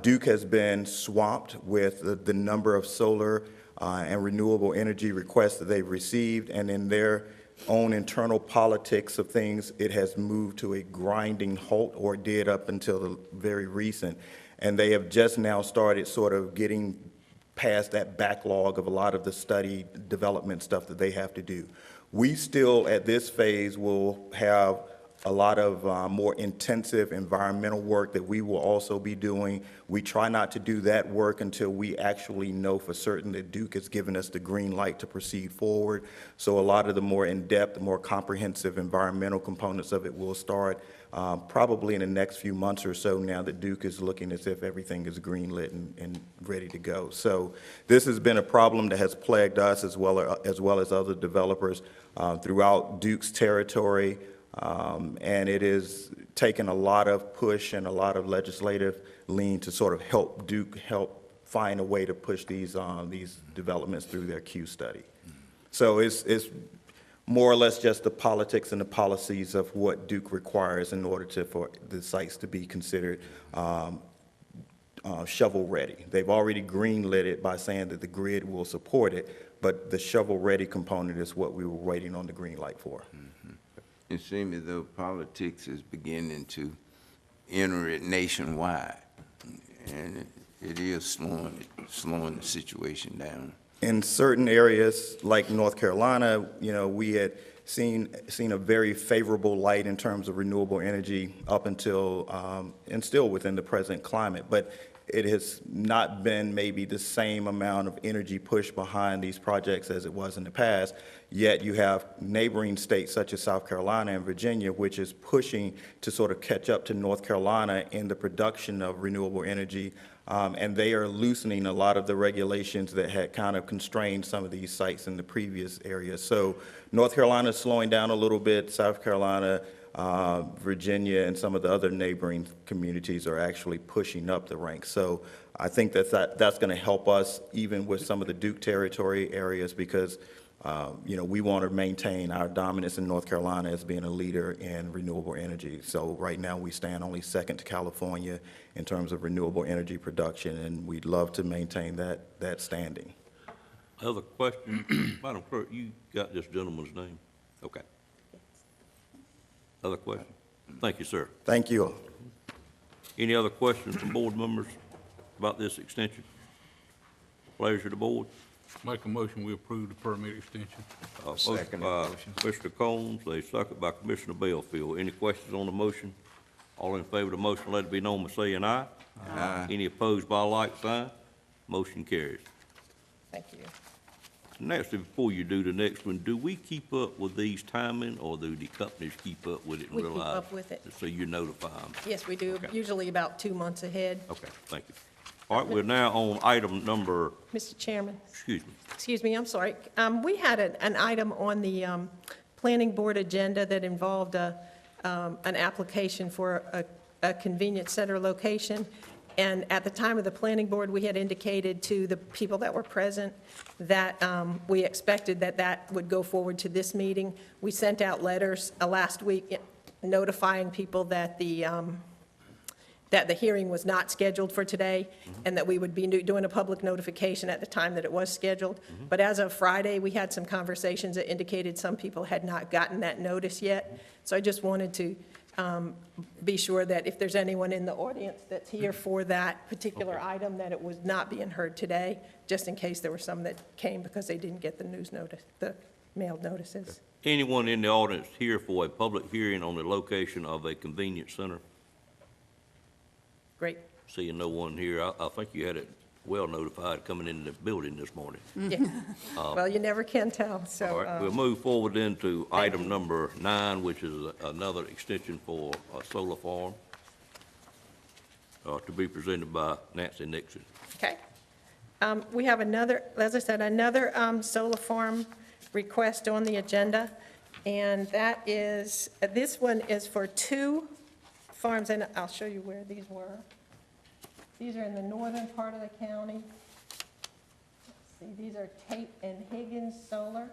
Duke has been swamped with the number of solar and renewable energy requests that they've received, and in their own internal politics of things, it has moved to a grinding halt, or did up until the very recent. And they have just now started sort of getting past that backlog of a lot of the study development stuff that they have to do. We still, at this phase, will have a lot of more intensive environmental work that we will also be doing. We try not to do that work until we actually know for certain that Duke has given us the green light to proceed forward. So a lot of the more in-depth, more comprehensive environmental components of it will start probably in the next few months or so, now that Duke is looking as if everything is green-lit and ready to go. So this has been a problem that has plagued us as well as other developers throughout Duke's territory. And it has taken a lot of push and a lot of legislative lean to sort of help Duke find a way to push these developments through their Q study. So it's more or less just the politics and the policies of what Duke requires in order for the sites to be considered shovel-ready. They've already green-lit it by saying that the grid will support it, but the shovel-ready component is what we were waiting on the green light for. It seems as though politics is beginning to enter it nationwide, and it is slowing the situation down. In certain areas, like North Carolina, we had seen a very favorable light in terms of renewable energy up until, and still within the present climate. But it has not been maybe the same amount of energy pushed behind these projects as it was in the past, yet you have neighboring states such as South Carolina and Virginia, which is pushing to sort of catch up to North Carolina in the production of renewable energy, and they are loosening a lot of the regulations that had kind of constrained some of these sites in the previous areas. So North Carolina is slowing down a little bit, South Carolina, Virginia, and some of the other neighboring communities are actually pushing up the ranks. So I think that's going to help us even with some of the Duke territory areas because, we want to maintain our dominance in North Carolina as being a leader in renewable energy. So right now we stand only second to California in terms of renewable energy production, and we'd love to maintain that standing. Other question? Madam Clerk, you got this gentleman's name? Okay. Other question? Thank you, sir. Thank you. Any other questions from board members about this extension? Pleasure of the board. Make a motion, we approve the permit extension. Motion by Mr. Combs, a second by Commissioner Bellfield. Any questions on the motion? All in favor of the motion, let it be known by saying aye. Aye. Any opposed by a like sign? Motion carries. Thank you. Next, before you do the next one, do we keep up with these timing, or do the companies keep up with it and We keep realize? up with it. So you notify them? Yes, we do, Okay. usually about 2 months ahead. Okay, thank you. All right, we're now on item number, Mr. Chairman, excuse me. I'm sorry. We had an item on the planning board agenda that involved an application for a convenience center location. And at the time of the planning board, we had indicated to the people that were present that we expected that would go forward to this meeting. We sent out letters last week notifying people that the hearing was not scheduled for today, and that we would be doing a public notification at the time that it was scheduled. But as of Friday, we had some conversations that indicated some people had not gotten that notice yet. So I just wanted to be sure that if there's anyone in the audience that's here for that particular item, that it was not being heard today, just in case there were some that came because they didn't get the news notice, the mailed notices. Anyone in the audience here for a public hearing on the location of a convenience center? Great. Seeing no one here, I think you had it well notified coming into the building this morning. Yeah. Well, you never can tell, so. All right, we'll move forward then to item number 9, which is another extension for a solar farm, to be presented by Nancy Nixon. Okay. We have another, as I said, another solar farm request on the agenda, and that is, this one is for 2 farms, and I'll show you where these were. These are in the northern part of the county. Let's see, these are Tate and Higgins Solar.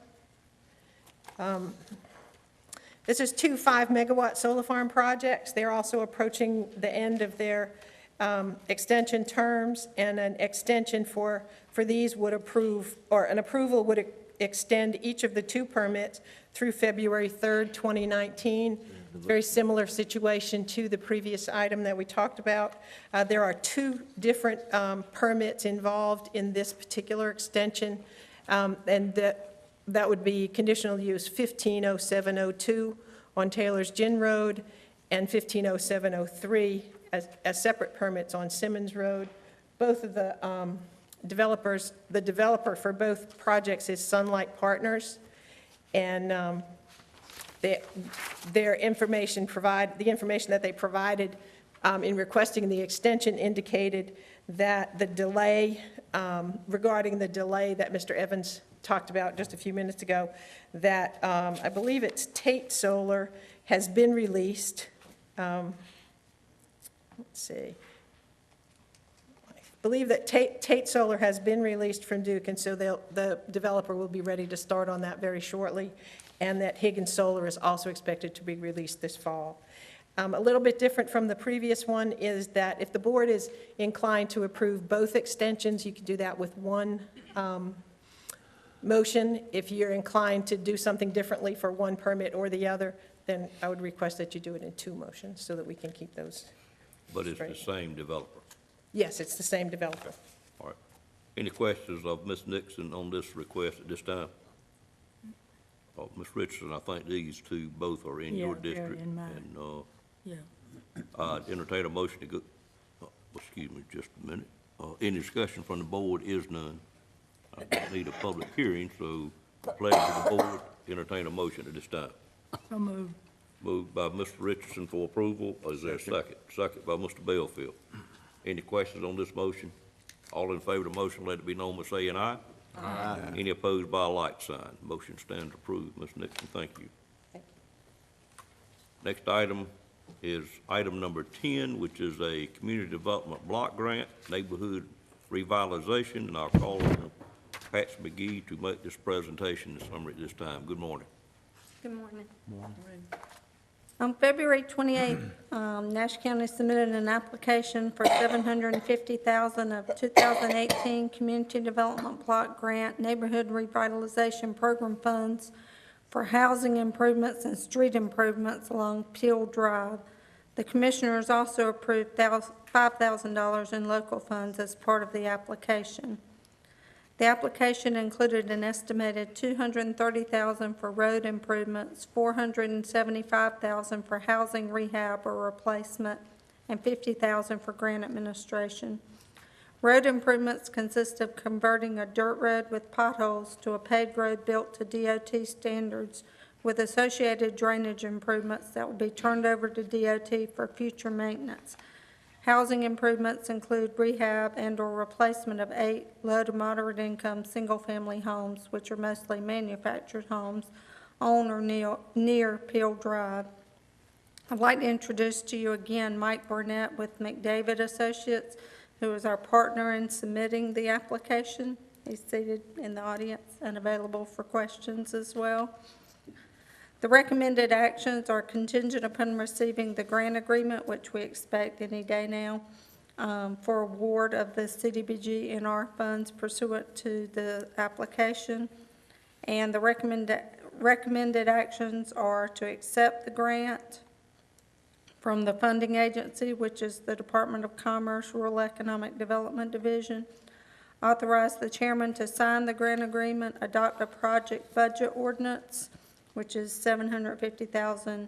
This is 2 5-megawatt solar farm projects. They're also approaching the end of their extension terms, and an extension for these would approve, or an approval would extend each of the 2 permits through February 3rd, 2019. Very similar situation to the previous item that we talked about. There are 2 different permits involved in this particular extension, and that would be conditional use 150702 on Taylor's Gin Road and 150703 as separate permits on Simmons Road. Both of the developers, the developer for both projects is Sunlight Partners, and their information the information that they provided in requesting the extension indicated that the delay, regarding the delay that Mr. Evans talked about just a few minutes ago, that I believe it's Tate Solar has been released. Let's see. I believe that Tate Solar has been released from Duke, and so the developer will be ready to start on that very shortly, and that Higgins Solar is also expected to be released this fall. A little bit different from the previous one is that if the board is inclined to approve both extensions, you can do that with one motion. If you're inclined to do something differently for one permit or the other, then I would request that you do it in 2 motions so that we can keep those. But it's the straight. same developer. Yes, it's the same developer. All right. Any questions of Ms. Nixon on this request at this time? Ms. Richardson, I think these 2 both are in your Yeah, they're district. in mine. And Yeah. entertain a motion to go, Mr. excuse me just a minute. Any discussion from the board is none. I don't need a public hearing, so pleasure of the board, entertain a motion at this time. So moved. Moved by Mr. Richardson for approval. Is there a second? Second by Mr. Belfield. Any questions on this motion? All in favor of the motion, let it be known by saying aye. Aye. Any opposed by a like sign. Motion stands approved. Ms. Nixon, thank you. Thank Next item is item number 10, which is a community development block grant, neighborhood revitalization, and I'll call on Pat McGee to make this presentation and summary at this time. Good morning. Good morning. On February 28th, Nash County submitted an application for $750,000 of 2018 Community Development Block Grant Neighborhood Revitalization Program funds for housing improvements and street improvements along Peel Drive. The Commissioners also approved $5,000 in local funds as part of the application. The application included an estimated $230,000 for road improvements, $475,000 for housing rehab or replacement, and $50,000 for grant administration. Road improvements consist of converting a dirt road with potholes to a paved road built to DOT standards with associated drainage improvements that will be turned over to DOT for future maintenance. Housing improvements include rehab and/or replacement of 8 low to moderate income single-family homes, which are mostly manufactured homes, on or near Peel Drive. I'd like to introduce to you again Mike Burnett with McDavid Associates, who is our partner in submitting the application. He's seated in the audience and available for questions as well. The recommended actions are contingent upon receiving the grant agreement, which we expect any day now, for award of the CDBG NR funds pursuant to the application. And the recommended actions are to accept the grant from the funding agency, which is the Department of Commerce Rural Economic Development Division, authorize the chairman to sign the grant agreement, adopt a project budget ordinance, which is $750,000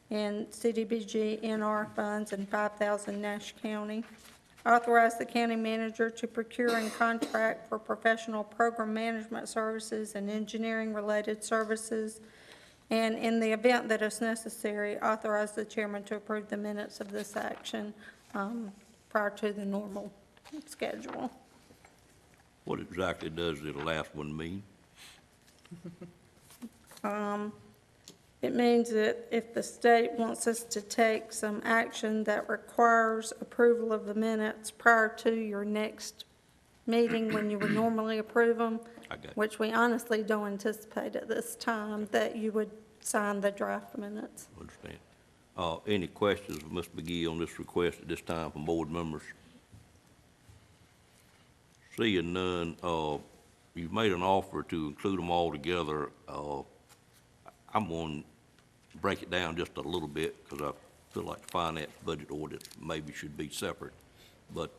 in CDBG NR funds and $5,000 Nash County. Authorize the county manager to procure and contract for professional program management services and engineering-related services. And in the event that it's necessary, authorize the chairman to approve the minutes of this action prior to the normal schedule. What exactly does the last one mean? It means that if the state wants us to take some action that requires approval of the minutes prior to your next meeting when you would normally approve them, which we honestly don't anticipate at this time, that you would sign the draft minutes. Understand. Any questions of Ms. McGee on this request at this time from board members? Seeing none, you've made an offer to include them all together. I'm going to break it down just a little bit because I feel like the finance budget ordinance maybe should be separate. But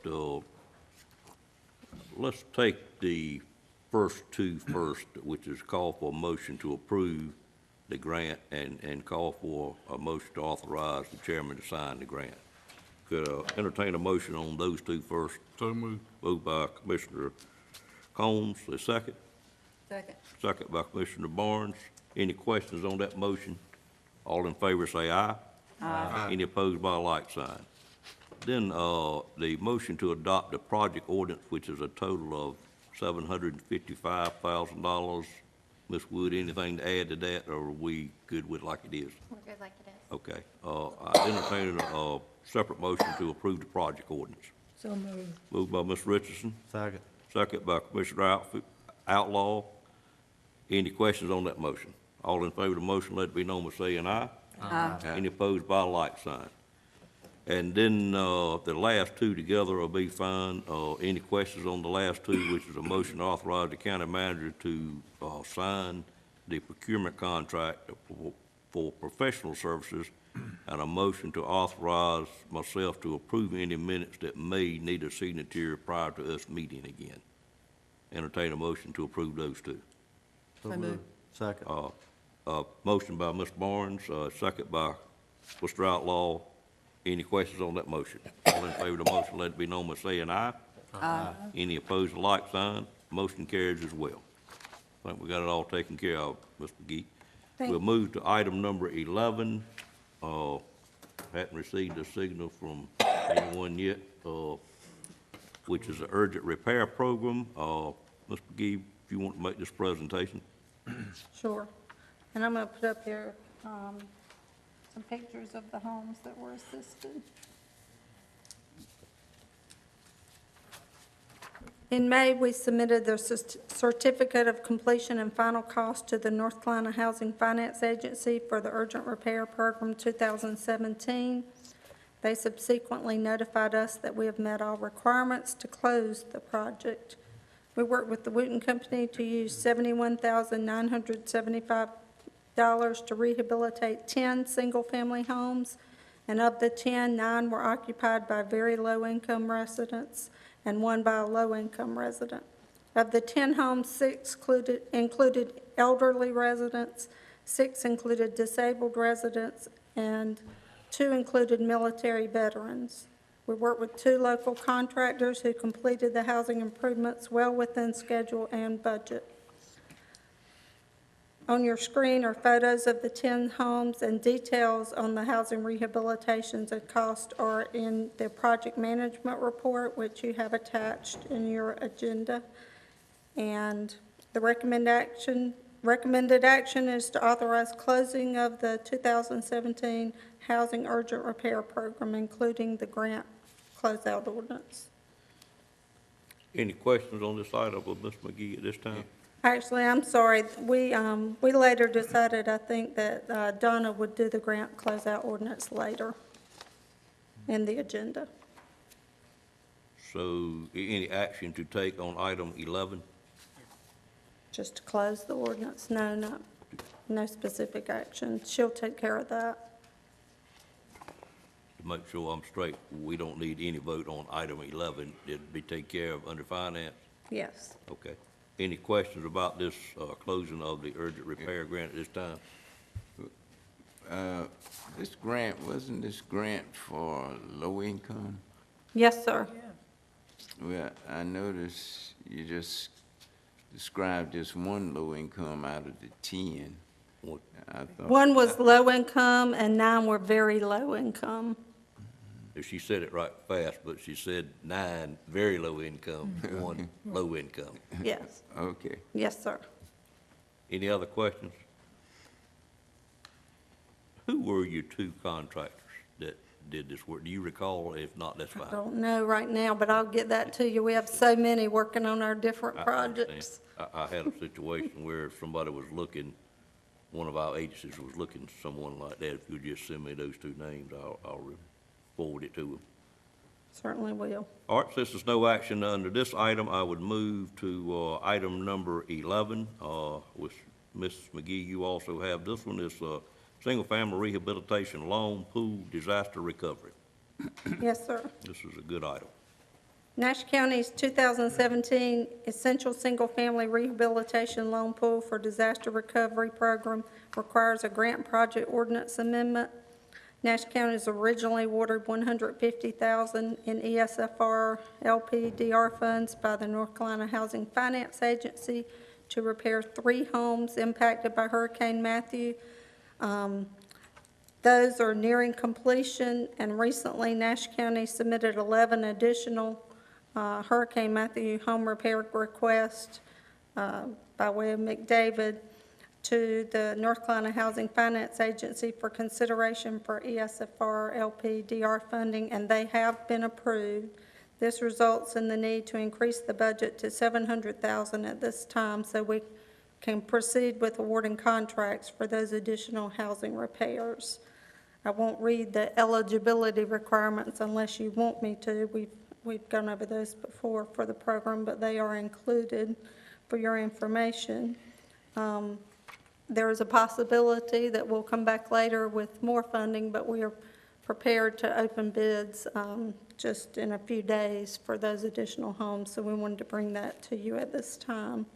let's take the first two first, which is call for a motion to approve the grant and call for a motion to authorize the chairman to sign the grant. Could entertain a motion on those two first? So moved. Moved by Commissioner Combs, a second. Second. Second by Commissioner Barnes. Any questions on that motion? All in favor say aye. Aye. Any opposed by a like sign? Then the motion to adopt the project ordinance, which is a total of $755,000. Ms. Wood, anything to add to that, or are we good with like it is? We're good like it is. Okay. I entertain a separate motion to approve the project ordinance. So moved. Moved by Ms. Richardson. Second. Second by Commissioner Outlaw. Any questions on that motion? All in favor of the motion, let it be known by saying aye. Aye. Any opposed by a like sign? And then the last two together will be fine. Any questions on the last two, which is a motion to authorize the county manager to sign the procurement contract for professional services, and a motion to authorize myself to approve any minutes that may need a signature prior to us meeting again. Entertain a motion to approve those two. So moved. Second. Motion by Ms. Barnes, second by Mr. Outlaw. Any questions on that motion? All in favor of the motion, let it be known by saying aye. Aye. Any opposed, like sign. Motion carries as well. I think we got it all taken care of, Mr. McGee. Thank- We'll move to item number 11. Hadn't received a signal from anyone yet, which is an urgent repair program. Mr. McGee, if you want to make this presentation. Sure. And I'm going to put up here some pictures of the homes that were assisted. In May, we submitted the certificate of completion and final cost to the North Carolina Housing Finance Agency for the Urgent Repair Program 2017. They subsequently notified us that we have met all requirements to close the project. We worked with the Wooten Company to use $71,975 to rehabilitate 10 single-family homes, and of the 10, 9 were occupied by very low-income residents and 1 by a low-income resident. Of the 10 homes, 6 included elderly residents, 6 included disabled residents, and 2 included military veterans. We worked with 2 local contractors who completed the housing improvements well within schedule and budget. On your screen are photos of the 10 homes, and details on the housing rehabilitations and cost are in the project management report, which you have attached in your agenda. And the recommended action is to authorize closing of the 2017 Housing Urgent Repair Program, including the grant closeout ordinance. Any questions on this item with Ms. McGee at this time? Actually, I'm sorry, we later decided, I think, that Donna would do the grant closeout ordinance later in the agenda. So any action to take on item 11? Just to close the ordinance, no specific action. She'll take care of that. To make sure I'm straight, we don't need any vote on item 11. It'd be taken care of under finance? Yes. Okay. Any questions about this closing of the urgent repair grant at this time? This grant, wasn't this grant for low income? Yes, sir. Well, I noticed you just described just one low income out of the 10. I thought 1 was low income and 9 were very low income. She said it right fast, but she said 9 very low income, 1 low income. Yes. Okay. Yes, sir. Any other questions? Who were your 2 contractors that did this work? Do you recall? If not, that's I fine. don't know right now, but I'll get that to you. We have so many working on our different I projects. understand. I had a situation where somebody was looking, one of our agencies was looking for someone like that. If you'll just send me those 2 names, I'll forward it to them. Certainly will. All right, since there's no action under this item, I would move to item number 11. With Ms. McGee, you also have this one. It's single-family rehabilitation loan pool disaster recovery. Yes, sir. This is a good item. Nash County's 2017 Essential Single-Family Rehabilitation Loan Pool for Disaster Recovery Program requires a grant project ordinance amendment. Nash County was originally awarded $150,000 in ESFR LPDR funds by the North Carolina Housing Finance Agency to repair 3 homes impacted by Hurricane Matthew. Those are nearing completion, and recently Nash County submitted 11 additional Hurricane Matthew home repair requests by way of McDavid to the North Carolina Housing Finance Agency for consideration for ESFR LPDR funding, and they have been approved. This results in the need to increase the budget to $700,000 at this time so we can proceed with awarding contracts for those additional housing repairs. I won't read the eligibility requirements unless you want me to. We've gone over those before for the program, but they are included for your information. There is a possibility that we'll come back later with more funding, but we are prepared to open bids just in a few days for those additional homes, so we wanted to bring that to you at this time.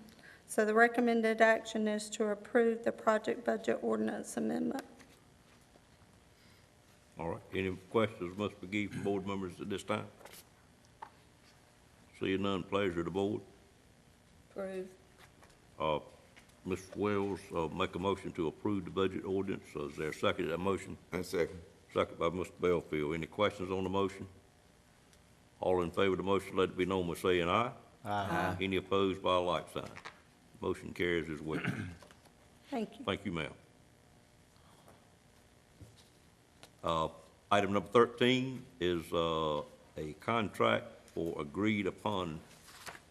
So the recommended action is to approve the project budget ordinance amendment. All right, any questions must be given from board members at this time? Seeing none, pleasure of the board. Approve. Mr. Wells, make a motion to approve the budget ordinance. Is there a second to that motion? A second. Second by Mr. Belfield. Any questions on the motion? All in favor of the motion, let it be known by saying aye. Aye. Any opposed by a like sign? Motion carries as well. Thank you. Thank you, ma'am. Item number 13 is a contract for agreed-upon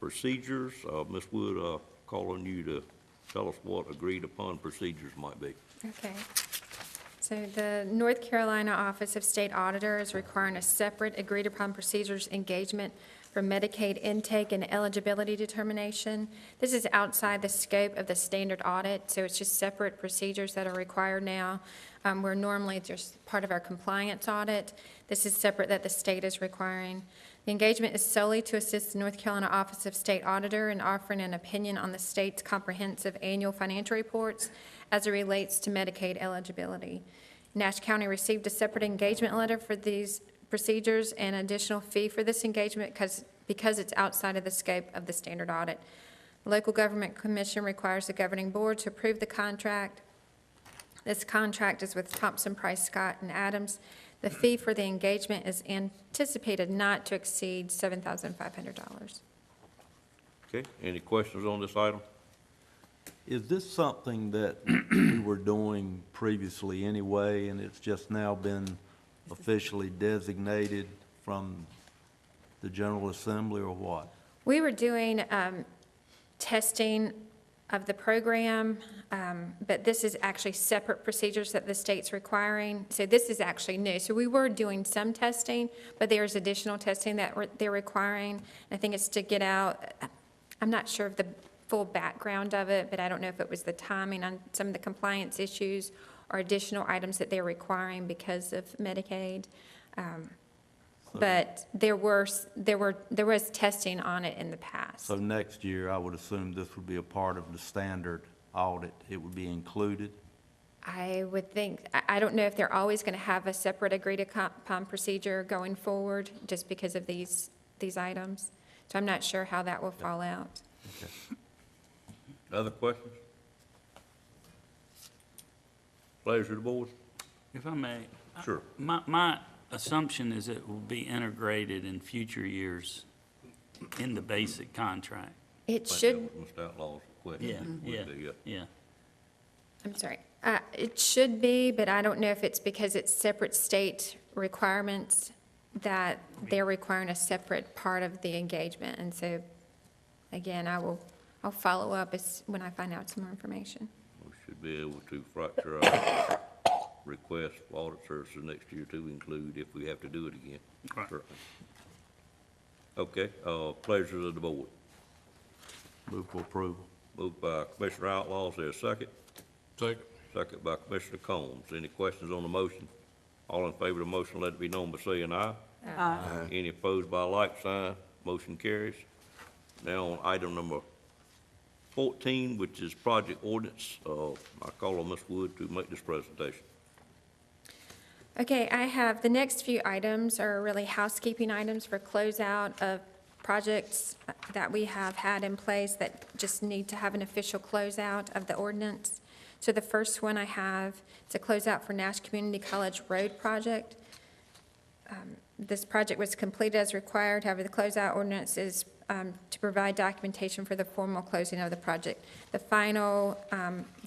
procedures. Ms. Wood, call on you to tell us what agreed-upon procedures might be. Okay. So the North Carolina Office of State Auditor is requiring a separate agreed-upon procedures engagement for Medicaid intake and eligibility determination. This is outside the scope of the standard audit, so it's just separate procedures that are required now. Where normally just part of our compliance audit. This is separate that the state is requiring. The engagement is solely to assist the North Carolina Office of State Auditor in offering an opinion on the state's comprehensive annual financial reports as it relates to Medicaid eligibility. Nash County received a separate engagement letter for these procedures and an additional fee for this engagement because it's outside of the scope of the standard audit. The Local Government Commission requires the governing board to approve the contract. This contract is with Thompson, Price, Scott, and Adams. The fee for the engagement is anticipated not to exceed $7,500. Okay, any questions on this item? Is this something that we were doing previously anyway, and it's just now been officially designated from the General Assembly, or what? We were doing testing of the program, but this is actually separate procedures that the state's requiring. So this is actually new. So we were doing some testing, but there's additional testing that they're requiring. I think it's to get out, I'm not sure of the full background of it, but I don't know if it was the timing on some of the compliance issues or additional items that they're requiring because of Medicaid. But there was testing on it in the past. So next year, I would assume this would be a part of the standard audit. It would be included? I would think, I don't know if they're always going to have a separate agreed-upon procedure going forward just because of these items. So I'm not sure how that will fall out. Okay. Other questions? Pleasure of the board. If I may. Sure. My assumption is it will be integrated in future years in the basic contract. It Think should, that was Mr. Outlaw's question. Yeah, Would be, yeah. I'm sorry, it should be, but I don't know if it's because it's separate state requirements that they're requiring a separate part of the engagement. And so, again, I'll follow up when I find out some more information. We should be able to fracture our request for audit services next year to include if we have to do it again. Right. Certainly. Okay, pleasure of the board. Move for approval. Moved by Commissioner Outlaw, is there a second? Second. Second by Commissioner Combs. Any questions on the motion? All in favor of the motion, let it be known by saying aye. Aye. Any opposed by a like sign? Motion carries. Now on item number 14, which is project ordinance, I call on Ms. Wood to make this presentation. Okay, I have, the next few items are really housekeeping items for closeout of projects that we have had in place that just need to have an official closeout of the ordinance. So the first one I have is a closeout for Nash Community College Road Project. This project was completed as required, however, the closeout ordinance is to provide documentation for the formal closing of the project. The final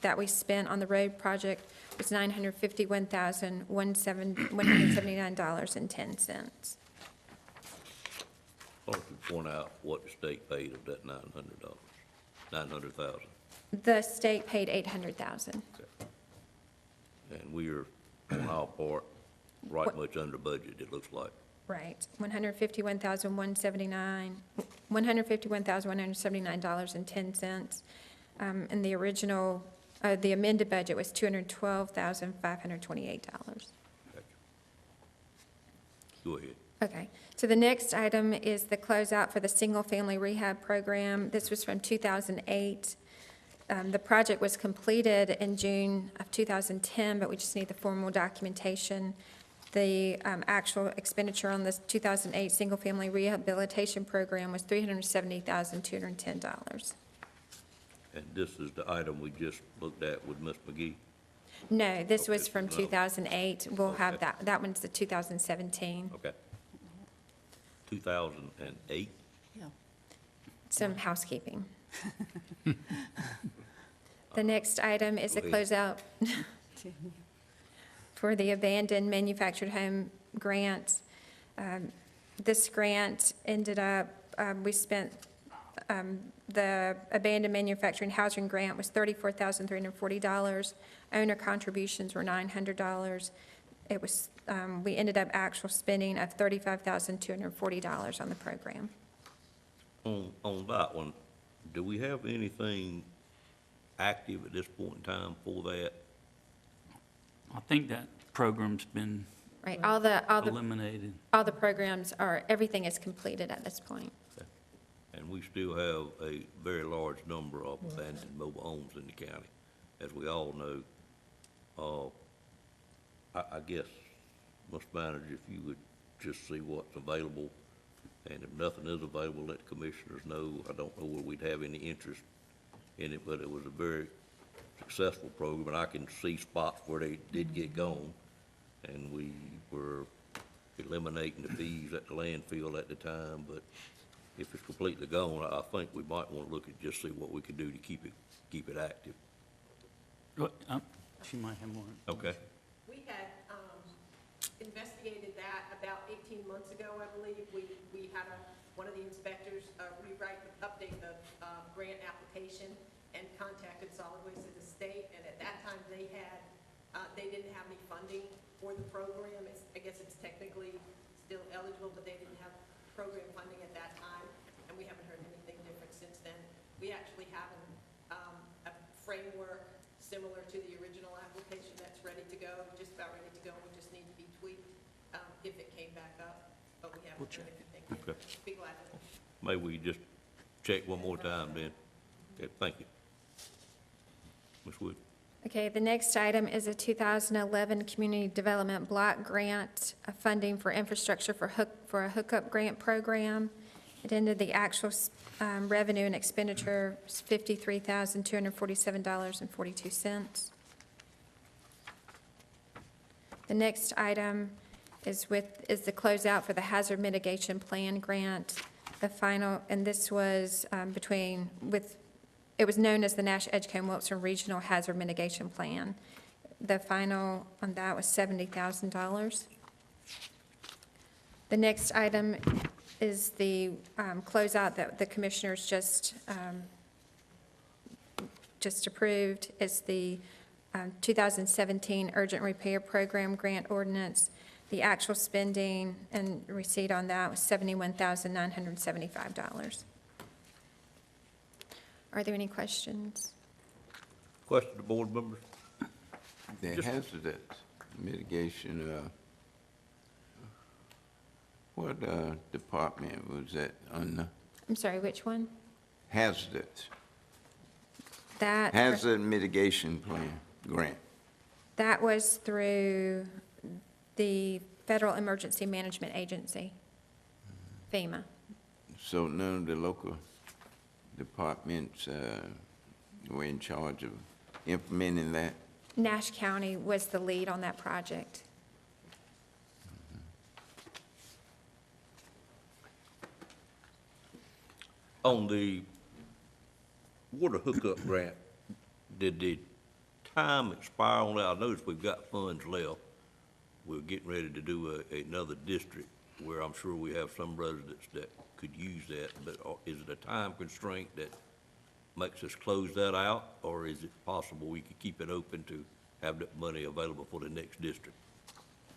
that we spent on the road project was $951,179.10. Why don't you point out what the state paid of that $900, $900,000? The state paid $800,000. And we are, on our part, right much under budget, it looks like. Right, $151,179.10. And the original, the amended budget was $212,528. Go ahead. Okay, so the next item is the closeout for the single-family rehab program. This was from 2008. The project was completed in June of 2010, but we just need the formal documentation. The actual expenditure on this 2008 single-family rehabilitation program was $370,210. And this is the item we just looked at with Ms. McGee? No, this was Okay, from no. 2008. We'll have Okay. that one's the 2017. Okay. 2008? Some housekeeping. The next item is a Go ahead. closeout for the abandoned manufactured home grant. This grant ended up, we spent, the abandoned manufacturing housing grant was $34,340. Owner contributions were $900. It was, we ended up actual spending of $35,240 on the program. On that one, do we have anything active at this point in time for that? I think that program's been Right, all the eliminated. programs are, everything is completed at this point. And we still have a very large number of abandoned mobile homes in the county, as we all know. I guess, Mr. Manager, if you would just see what's available, and if nothing is available, let the commissioners know. I don't know whether we'd have any interest in it, but it was a very successful program, and I can see spots where they did get gone, and we were eliminating the fees at the landfill at the time, but if it's completely gone, I think we might want to look at, just see what we could do to keep it active. She might have more. Okay? We had investigated that about 18 months ago, I believe. We had one of the inspectors update the grant application and contacted Solid Waste of the state, and at that time, they didn't have any funding for the program. I guess it's technically still eligible, but they didn't have program funding at that time, and we haven't heard anything different since then. We actually have a framework similar to the original application that's ready to go, just about ready to go. We just need to be tweaked if it came back up, but we haven't heard anything yet. Okay. Be glad to. Maybe we just check one more time then. Okay, thank you. Ms. Wood? Okay, the next item is a 2011 Community Development Block Grant, funding for infrastructure for a hookup grant program. It ended the actual revenue and expenditure was $53,247.42. The next item is the closeout for the Hazard Mitigation Plan Grant. The final, and this was it was known as the Nash Edgecombe Wilson Regional Hazard Mitigation Plan. The final on that was $70,000. The next item is the closeout that the commissioners just approved. It's the 2017 Urgent Repair Program Grant Ordinance. The actual spending and receipt on that was $71,975. Are there any questions? Question to board members? The hazardous mitigation, what department was that under? I'm sorry, which one? Hazardous, That. hazard mitigation plan, grant. That was through the Federal Emergency Management Agency, FEMA. So none of the local departments were in charge of implementing that? Nash County was the lead on that project. On the water hookup grant, did the time expire on that? I noticed we've got funds left. We're getting ready to do another district where I'm sure we have some residents that could use that, but is it a time constraint that makes us close that out? Or is it possible we could keep it open to have that money available for the next district?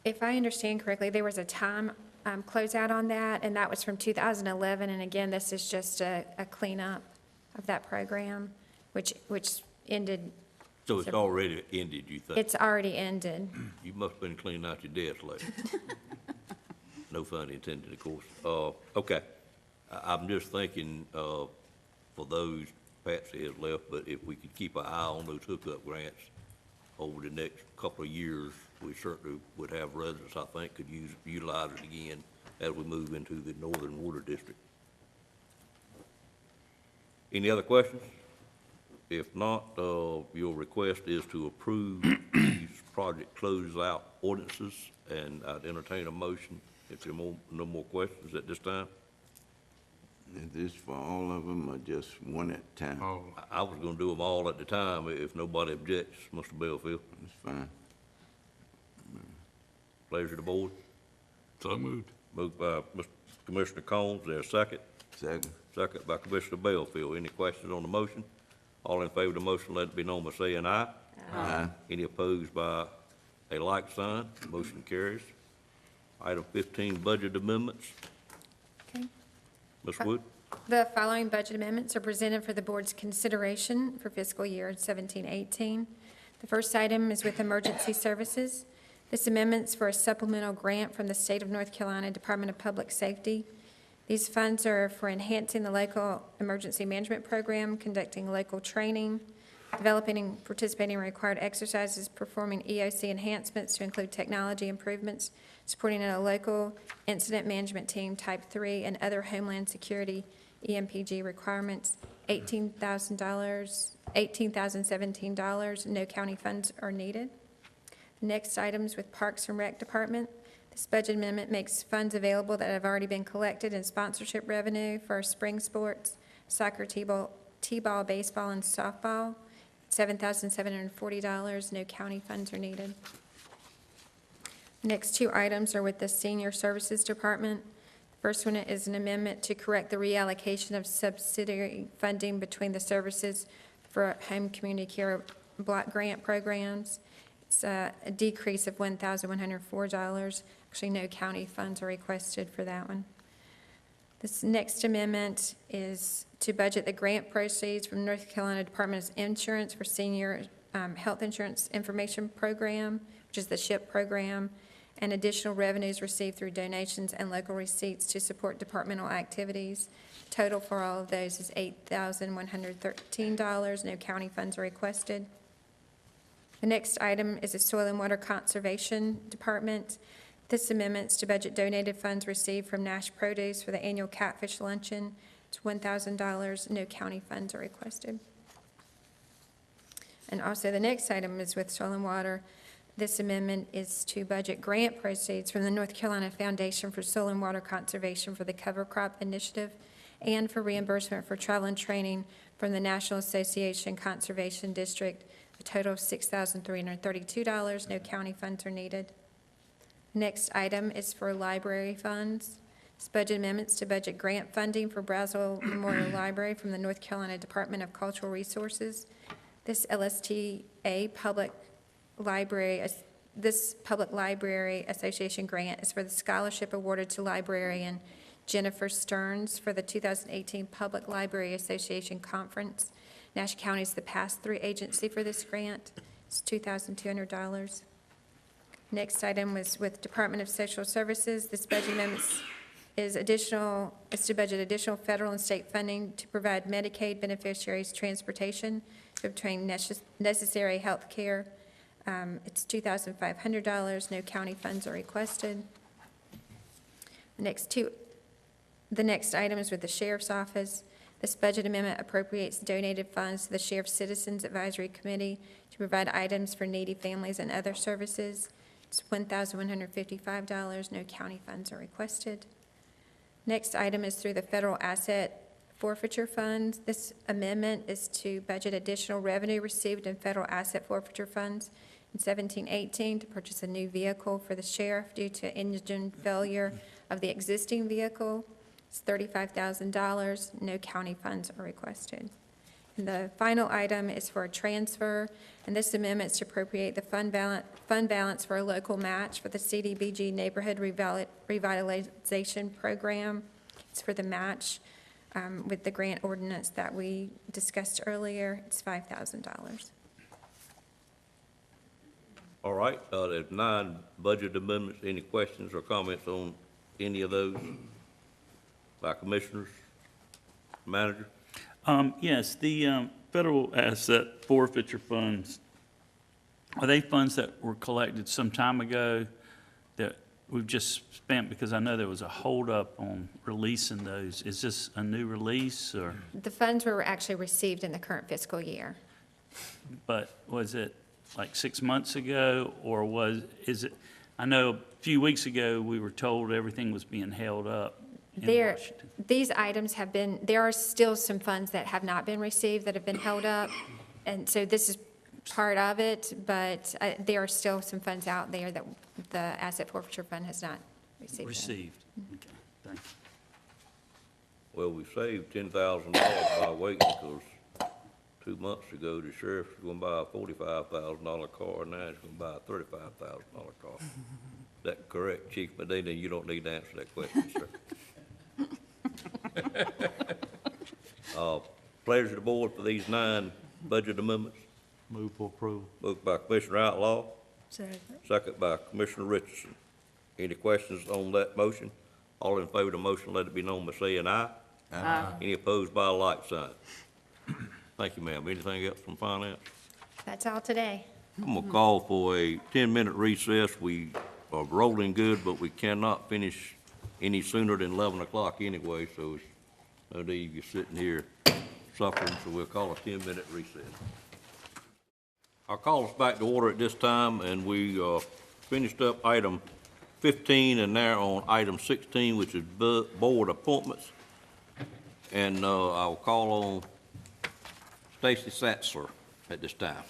If I understand correctly, there was a time closeout on that, and that was from 2011. And again, this is just a cleanup of that program, which ended. So it's already ended, you think? It's already ended. You must have been cleaning out your desk lately. No pun intended, of course. Okay. I'm just thinking, for those, Patsy has left, but if we could keep an eye on those hookup grants over the next couple of years, we certainly would have residents, I think, could utilize it again as we move into the Northern Water District. Any other questions? If not, your request is to approve these project closeout ordinances, and I'd entertain a motion if there are no more questions at this time. Is this for all of them or just one at a time? Oh, I was gonna do them all at the time if nobody objects, Mr. Belfield. That's fine. Pleasure of the board. so moved. Moved by Mr. Commissioner Combs, there's a second. Second. Second by Commissioner Belfield. Any questions on the motion? All in favor of the motion, let it be known by saying aye. Aye. Any opposed by a like sign? Motion carries. Item 15, budget amendments. Okay. Ms. Wood? The following budget amendments are presented for the board's consideration for fiscal year 17-18. The first item is with Emergency Services. This amendment's for a supplemental grant from the State of North Carolina Department of Public Safety. These funds are for enhancing the local emergency management program, conducting local training, developing and participating in required exercises, performing EOC enhancements to include technology improvements, supporting a local incident management team type 3 and other Homeland Security EMPG requirements, $18,017. No county funds are needed. The next item is with Parks and Rec Department. This budget amendment makes funds available that have already been collected in sponsorship revenue for spring sports, soccer, t-ball, baseball, and softball, $7,740. No county funds are needed. The next two items are with the Senior Services Department. The first one is an amendment to correct the reallocation of subsidiary funding between the services for home community care block grant programs. It's a decrease of $1,104. Actually, no county funds are requested for that one. This next amendment is to budget the grant proceeds from North Carolina Department of Insurance for Senior Health Insurance Information Program, which is the SHIP program, and additional revenues received through donations and local receipts to support departmental activities. Total for all of those is $8,113. No county funds are requested. The next item is the Soil and Water Conservation Department. This amendment is to budget donated funds received from Nash Produce for the annual catfish luncheon. It's $1,000. No county funds are requested. And also, the next item is with Soil and Water. This amendment is to budget grant proceeds from the North Carolina Foundation for Soil and Water Conservation for the Cover Crop Initiative and for reimbursement for travel and training from the National Association Conservation District, a total of $6,332. No county funds are needed. Next item is for library funds. This budget amendments to budget grant funding for Brownsville Memorial Library from the North Carolina Department of Cultural Resources. This LSTA Public Library Association grant is for the scholarship awarded to librarian Jennifer Stearns for the 2018 Public Library Association Conference. Nash County is the pass-through agency for this grant. It's $2,200. Next item was with Department of Social Services. This budget amendment is to budget additional federal and state funding to provide Medicaid beneficiaries transportation to obtain necessary health care. It's $2,500. No county funds are requested. The next item is with the Sheriff's Office. This budget amendment appropriates donated funds to the Sheriff's Citizens Advisory Committee to provide items for needy families and other services. It's $1,155. No county funds are requested. Next item is through the Federal Asset Forfeiture Funds. This amendment is to budget additional revenue received in federal asset forfeiture funds in 17-18 to purchase a new vehicle for the sheriff due to engine failure of the existing vehicle. It's $35,000. No county funds are requested. And the final item is for a transfer, and this amendment is to appropriate the fund balance for a local match for the CDBG Neighborhood Revitalization Program. It's for the match with the grant ordinance that we discussed earlier. It's $5,000. All right, there's 9 budget amendments. Any questions or comments on any of those by commissioners? Manager? Yes, the federal asset forfeiture funds, Are they funds that were collected some time ago that we've just spent? Because I know there was a holdup on releasing those. Is this a new release, or, The funds were actually received in the current fiscal year. but was it like 6 months ago, or is it, I know a few weeks ago, we were told everything was being held up in Washington. These items have been, there are still some funds that have not been received that have been held up. And so this is part of it, but there are still some funds out there that the asset forfeiture fund has not received. yet. Received. Okay, thank you. Well, we saved $10,000 by waiting, because 2 months ago, the sheriff was gonna buy a $45,000 car, now he's gonna buy a $35,000 car. Is that correct, Chief Medina? You don't need to answer that question, sir. Pleasure of the board for these 9 budget amendments. Move for approval. Moved by Commissioner Outlaw, Second. second by Commissioner Richardson. Any questions on that motion? All in favor of the motion, let it be known by saying aye. Aye. Any opposed by a like sign? Thank you, ma'am. Anything else from finance? That's all today. I'm gonna call for a 10-minute recess. We are rolling good, but we cannot finish any sooner than 11 o'clock anyway, so it's no need you sitting here suffering, so we'll call a 10-minute recess. I'll call us back to order at this time, and we finished up item 15 and now on item 16, which is board appointments. And I'll call on Stacy Satzler at this time.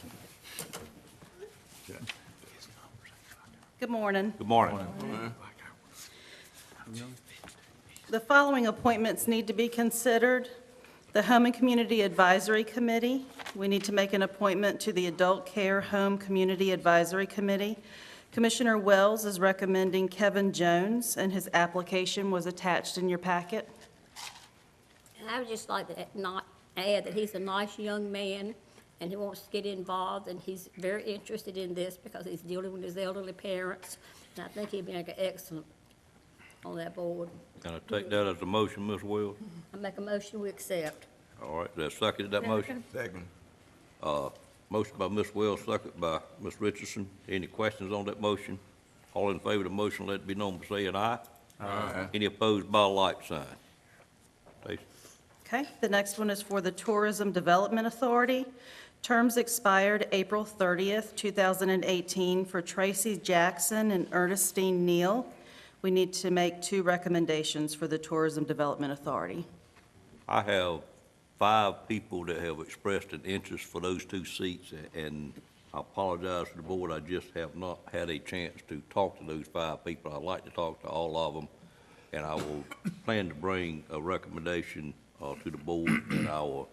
Good morning. Good morning. The following appointments need to be considered. The Home and Community Advisory Committee, we need to make an appointment to the Adult Care Home Community Advisory Committee. Commissioner Wells is recommending Kevin Jones, and his application was attached in your packet. And I would just like to add that he's a nice young man, and he wants to get involved, and he's very interested in this because he's dealing with his elderly parents, and I think he'd be excellent on that board. Can I take that as a motion, Ms. Wells? I make a motion we accept. All right, that's seconded that motion? Second. Motion by Ms. Wells, second by Ms. Richardson. Any questions on that motion? All in favor of the motion, let it be known by saying aye. Aye. Any opposed by a like sign? Stacy? Okay, the next one is for the Tourism Development Authority. Terms expired April 30th, 2018 for Tracy Jackson and Ernestine Neal. We need to make 2 recommendations for the Tourism Development Authority. I have 5 people that have expressed an interest for those 2 seats, and I apologize to the board, I just have not had a chance to talk to those 5 people. I'd like to talk to all of them, and I will plan to bring a recommendation to the board at our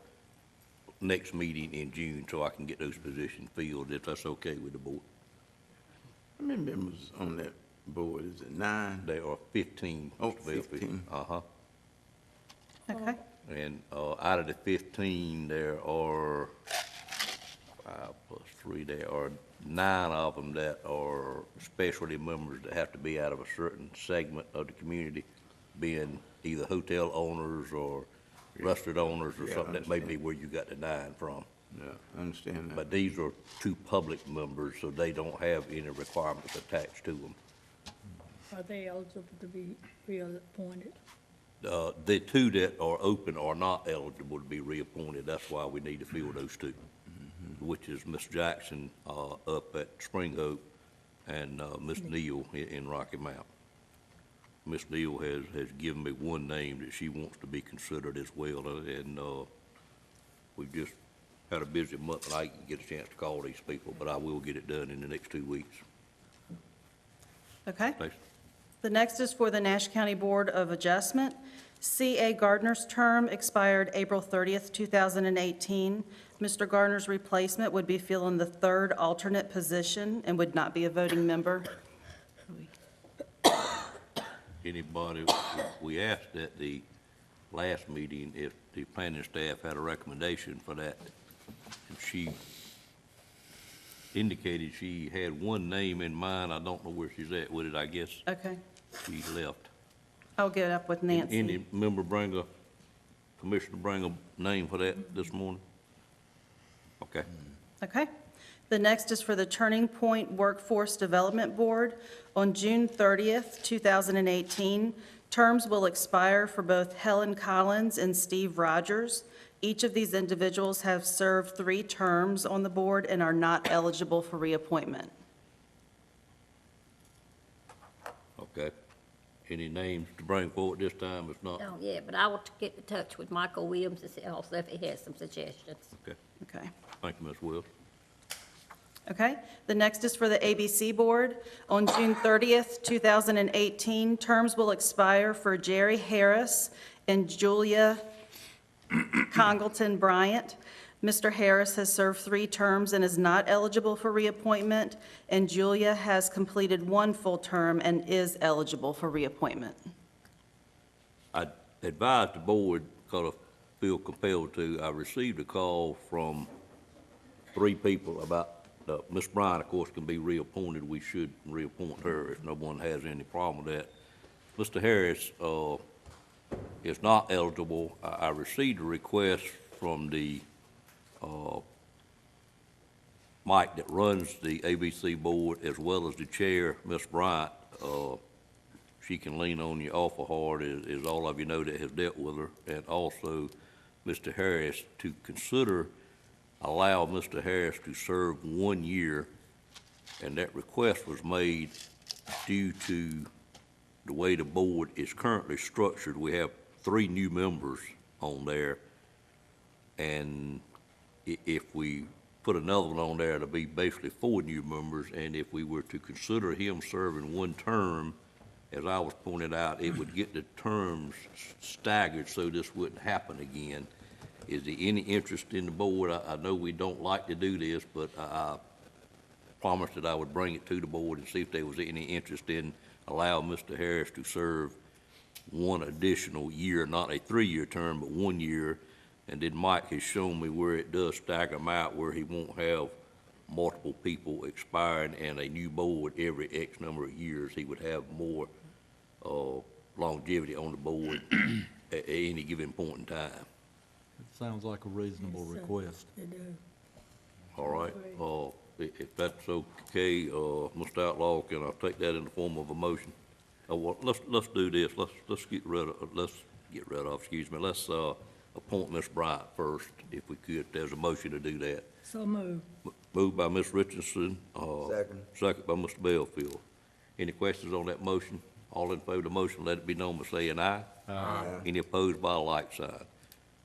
next meeting in June, so I can get those positions filled, if that's okay with the board. How many members on that board? Is it 9? There are 15. Oh, Mr. Bellfield. 15. Uh-huh. Okay, And out of the 15, there are 5 plus 3, there are 9 of them that are specialty members that have to be out of a certain segment of the community, being either hotel owners or restaurant owners or Yeah, I something. That may be understand. where you got the 9 from. Yeah, I understand that. But these are 2 public members, so they don't have any requirements attached to them. Are they eligible to be reappointed? The 2 that are open are not eligible to be reappointed. That's why we need to fill those 2, which is Ms. Jackson up at Spring Oak and Ms. Neal in Rocky Mount. Ms. Neal has given me one name that she wants to be considered as well, and we've just had a busy month, and I didn't get a chance to call these people, but I will get it done in the next 2 weeks. okay. Thanks. The next is for the Nash County Board of Adjustment. C.A. Gardner's term expired April 30th, 2018. Mr. Gardner's replacement would be filling the 3rd alternate position and would not be a voting member. Anybody, we asked at the last meeting if the planning staff had a recommendation for that. And she indicated she had one name in mind. I don't know where she's at with it, I guess Okay, she left. I'll get up with Nancy. Any member commissioner bring a name for that this morning? Okay. Okay. The next is for the Turning Point Workforce Development Board. On June 30th, 2018, terms will expire for both Helen Collins and Steve Rogers. Each of these individuals have served 3 terms on the board and are not eligible for reappointment. Okay. Any names to bring forward this time? If not, Oh, yeah, but I will get in touch with Michael Williams to see also if he has some suggestions. okay. Okay. Thank you, Ms. Wills. Okay. The next is for the ABC Board. On June 30th, 2018, terms will expire for Jerry Harris and Julia Congleton Bryant. Mr. Harris has served 3 terms and is not eligible for reappointment, and Julia has completed 1 full term and is eligible for reappointment. I advise the board, because I feel compelled to, I received a call from 3 people about, Ms. Bryant, of course, can be reappointed. We should reappoint her if no one has any problem with that. Mr. Harris is not eligible. I received a request from the Mike that runs the ABC board, as well as the chair, Ms. Bryant. She can lean on you awful hard, as all of you know that has dealt with her, and also Mr. Harris, to consider allow Mr. Harris to serve 1 year, and that request was made due to the way the board is currently structured. We have 3 new members on there, and if we put another one on there, it'll be basically 4 new members, and if we were to consider him serving 1 term, as I was pointed out, it would get the terms staggered so this wouldn't happen again. Is there any interest in the board? I know we don't like to do this, but I promised that I would bring it to the board and see if there was any interest in allowing Mr. Harris to serve 1 additional year, not a 3-year term, but 1 year. And then Mike has shown me where it does stagger them out, where he won't have multiple people expiring and a new board every X number of years. He would have more longevity on the board at any given point in time. It sounds like a reasonable request. They do. All right, if that's okay, Mr. Outlaw, can I take that in the form of a motion? Well, let's do this, let's get rid of, excuse me, let's, appoint Ms. Bryant first, if we could, if there's a motion to do that. So move. Moved by Ms. Richardson, Second. second by Mr. Bellfield. Any questions on that motion? All in favor of the motion, let it be known by saying aye. Aye. Any opposed by a like sign.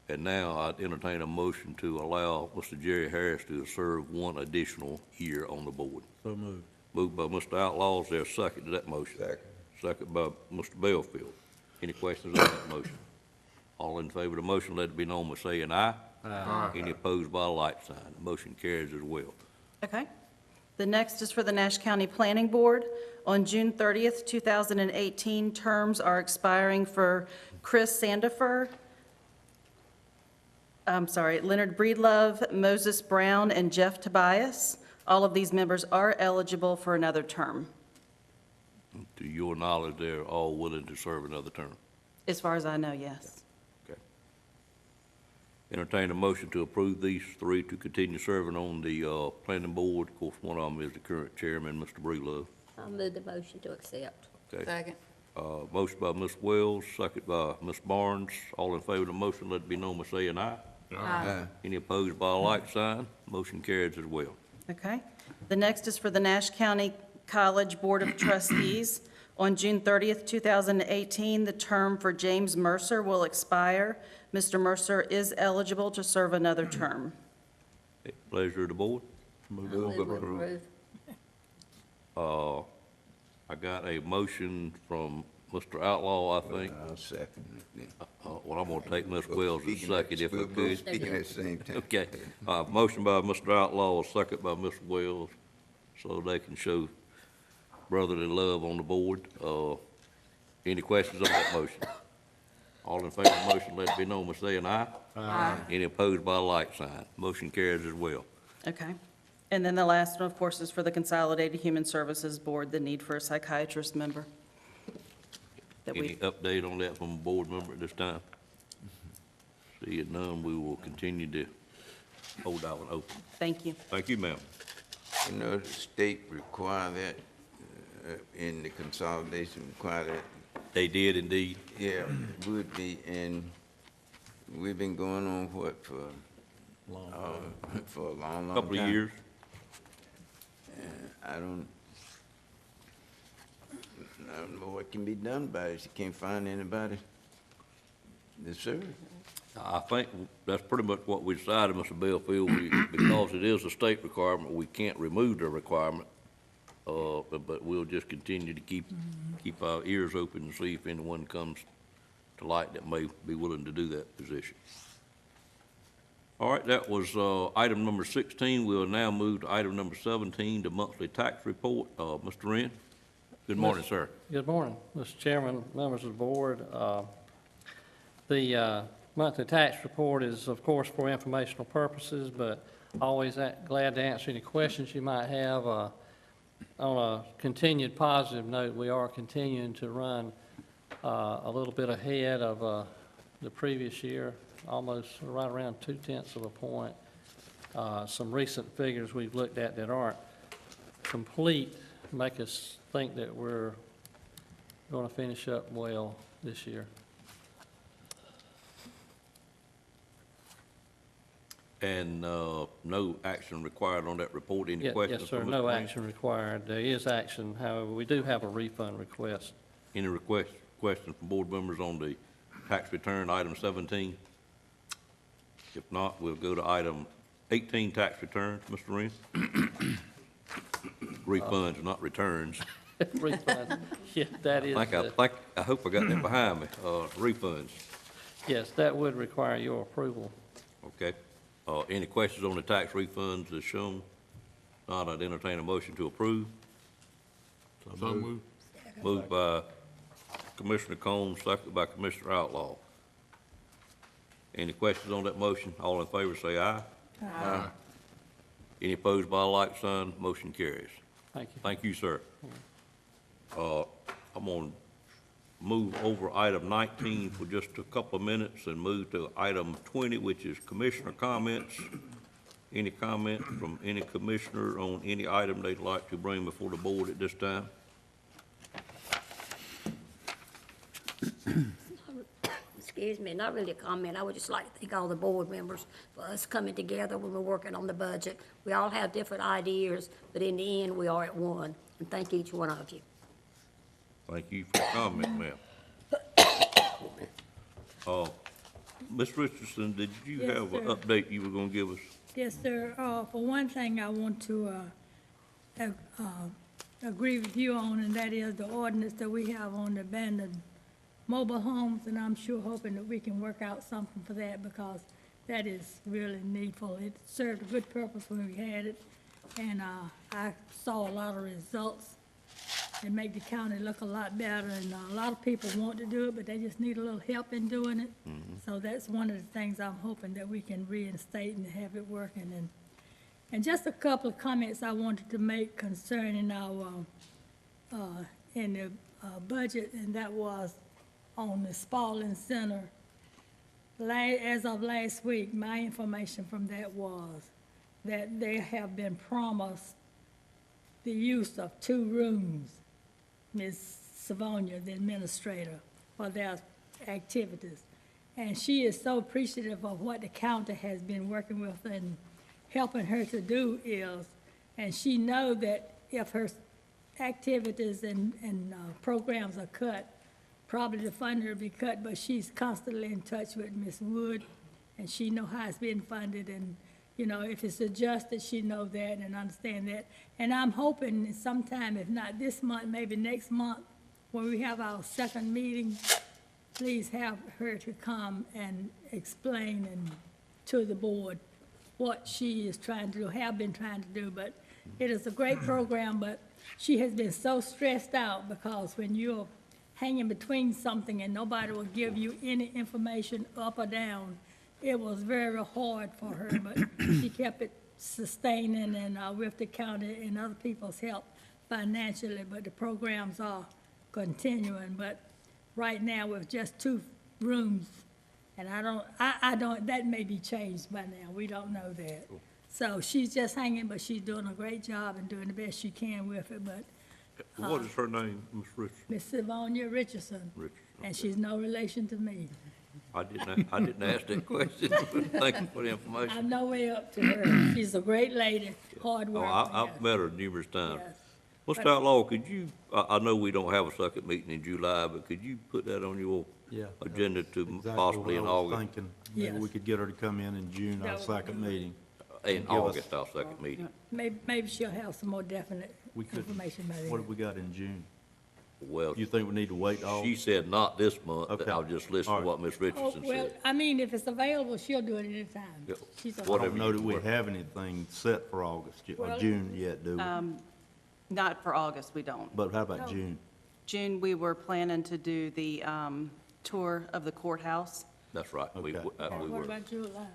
And now I'd entertain a motion to allow Mr. Jerry Harris to serve 1 additional year on the board. So moved. Moved by Mr. Outlaw, is there a second to that motion? Second. Second by Mr. Bellfield. Any questions on that motion? All in favor of the motion, let it be known by saying aye. Aye. Any opposed by a like sign. The motion carries as well. Okay. The next is for the Nash County Planning Board. On June 30th, 2018, terms are expiring for Chris Sandifer, Leonard Breedlove, Moses Brown, and Jeff Tobias. All of these members are eligible for another term. To your knowledge, they're all willing to serve another term. As far as I know, yes. Okay. Entertain a motion to approve these 3 to continue serving on the planning board. Of course, one of them is the current chairman, Mr. Breedlove. I'll move the motion to accept. Okay. Second. Motion by Ms. Wells, second by Ms. Barnes. All in favor of the motion, let it be known by saying aye. Aye. Any opposed by a like sign? Motion carries as well. Okay. The next is for the Nash County College Board of Trustees. On June 30th, 2018, the term for James Mercer will expire. Mr. Mercer is eligible to serve another term. Okay, pleasure of the board. Move to approve. I got a motion from Mr. Outlaw, I think. I'll second it. Well, I'm gonna take Ms. Wells' second if I We're both could. speaking at the same time. Okay, motion by Mr. Outlaw, second by Ms. Wells, so they can show brotherly love on the board. Any questions on that motion? All in favor of the motion, let it be known by saying aye. Aye. Any opposed by a like sign? Motion carries as well. Okay. And then the last one, of course, is for the Consolidated Human Services Board, the need for a psychiatrist member. That Any update on that from a board member at this time? Seeing none, we will continue to hold that one open. Thank you. Thank you, ma'am. You know, the state require that, in the consolidation require that. They did indeed. Yeah, would be, and we've been going on, what, for a long, long time. Couple of years. I don't know what can be done about it. You can't find anybody to serve. I think that's pretty much what we decided, Mr. Belfield. Because it is a state requirement, we can't remove the requirement. But we'll just continue to keep our ears open and see if anyone comes to light that may be willing to do that position. All right, that was item number 16. We'll now move to item number 17, the monthly tax report. Mr. Wren? Good morning, sir. Good morning, Mr. Chairman, members of the board. The monthly tax report is, of course, for informational purposes, but always glad to answer any questions you might have. On a continued positive note, we are continuing to run a little bit ahead of the previous year, almost right around 0.2 of a point. Some recent figures we've looked at that aren't complete make us think that we're going to finish up well this year. And no action required on that report. Any questions? Yes, sir, from Mr. no Wren? action required. There is action, however, we do have a refund request. Any questions from board members on the tax return, item 17? If not, we'll go to item 18, tax returns. Mr. Wren? Refunds, not returns. Refund, yeah, that is. I hope I got that behind me. Refunds. Yes, that would require your approval. Okay. Any questions on the tax refunds as shown? Not, I'd entertain a motion to approve. So moved. Moved by Commissioner Combs, seconded by Commissioner Outlaw. Any questions on that motion? All in favor say aye. Aye. Any opposed by a like sign? Motion carries. Thank you. Thank you, sir. I'm going to move over item 19 for just a couple of minutes and move to item 20, which is commissioner comments. Any comment from any commissioner on any item they'd like to bring before the board at this time? Excuse me, not really a comment. I would just like to thank all the board members for us coming together when we're working on the budget. We all have different ideas, but in the end, we are at one. And thank each one of you. Thank you for your comment, ma'am. Ms. Richardson, did you Yes, have an sir. update you were going to give us? Yes, sir. For one thing, I want to agree with you on, and that is the ordinance that we have on the abandoned mobile homes, and I'm sure hoping that we can work out something for that, because that is really needful. It served a good purpose when we had it, and I saw a lot of results. It make the county look a lot better, and a lot of people want to do it, but they just need a little help in doing it. So that's one of the things I'm hoping that we can reinstate and have it working. And just a couple of comments I wanted to make concerning our, in the budget, and that was on the Spalding Center. As of last week, my information from that was that they have been promised the use of 2 rooms, Ms. Savonia, the administrator, for their activities. And she is so appreciative of what the county has been working with and helping her to do is, and she know that if her activities and programs are cut, probably the funding will be cut, but she's constantly in touch with Ms. Wood, and she know how it's been funded, and, you know, if it's adjusted, she know that and understand that. And I'm hoping sometime, if not this month, maybe next month, when we have our second meeting, please have her to come and explain to the board what she is trying to do, have been trying to do. But it is a great program, but she has been so stressed out, because when you're hanging between something and nobody will give you any information up or down, it was very hard for her, but she kept it sustaining, and with the county and other people's help financially, but the programs are continuing. But right now, with just 2 rooms, and I don't, that may be changed by now, we don't know that. So she's just hanging, but she's doing a great job and doing the best she can with it, but What is her name, Ms. Richardson? Miss Sylvania Richardson, Richardson, and okay. she's no relation to me. I didn't ask that question, but thank you for the information. I'm no way up to her. She's a great lady, hard Oh, worker. I've met her numerous times. Yes. Mr. Outlaw, could you, I know we don't have a second meeting in July, but could you put that on your Yeah. agenda to Exactly possibly in what I was August? thinking. Maybe we Yes. could get her to come in June, That our would be second good. meeting. In Give us- August, our second meeting. Maybe she'll have some more definite We could- information by then. What have we got in June? Well, You think we need to wait all? she said not this month, Okay. I'll just listen All to right. what Ms. Oh, Richardson well, said. I mean, if it's available, she'll do it anytime. Yeah. She's a- I Whatever don't know you that we work. have anything set for August, or Well- June yet, do we? Not for August, we don't. But how about No. June? June, we were planning to do the tour of the courthouse. That's right, we Okay. What were, about July?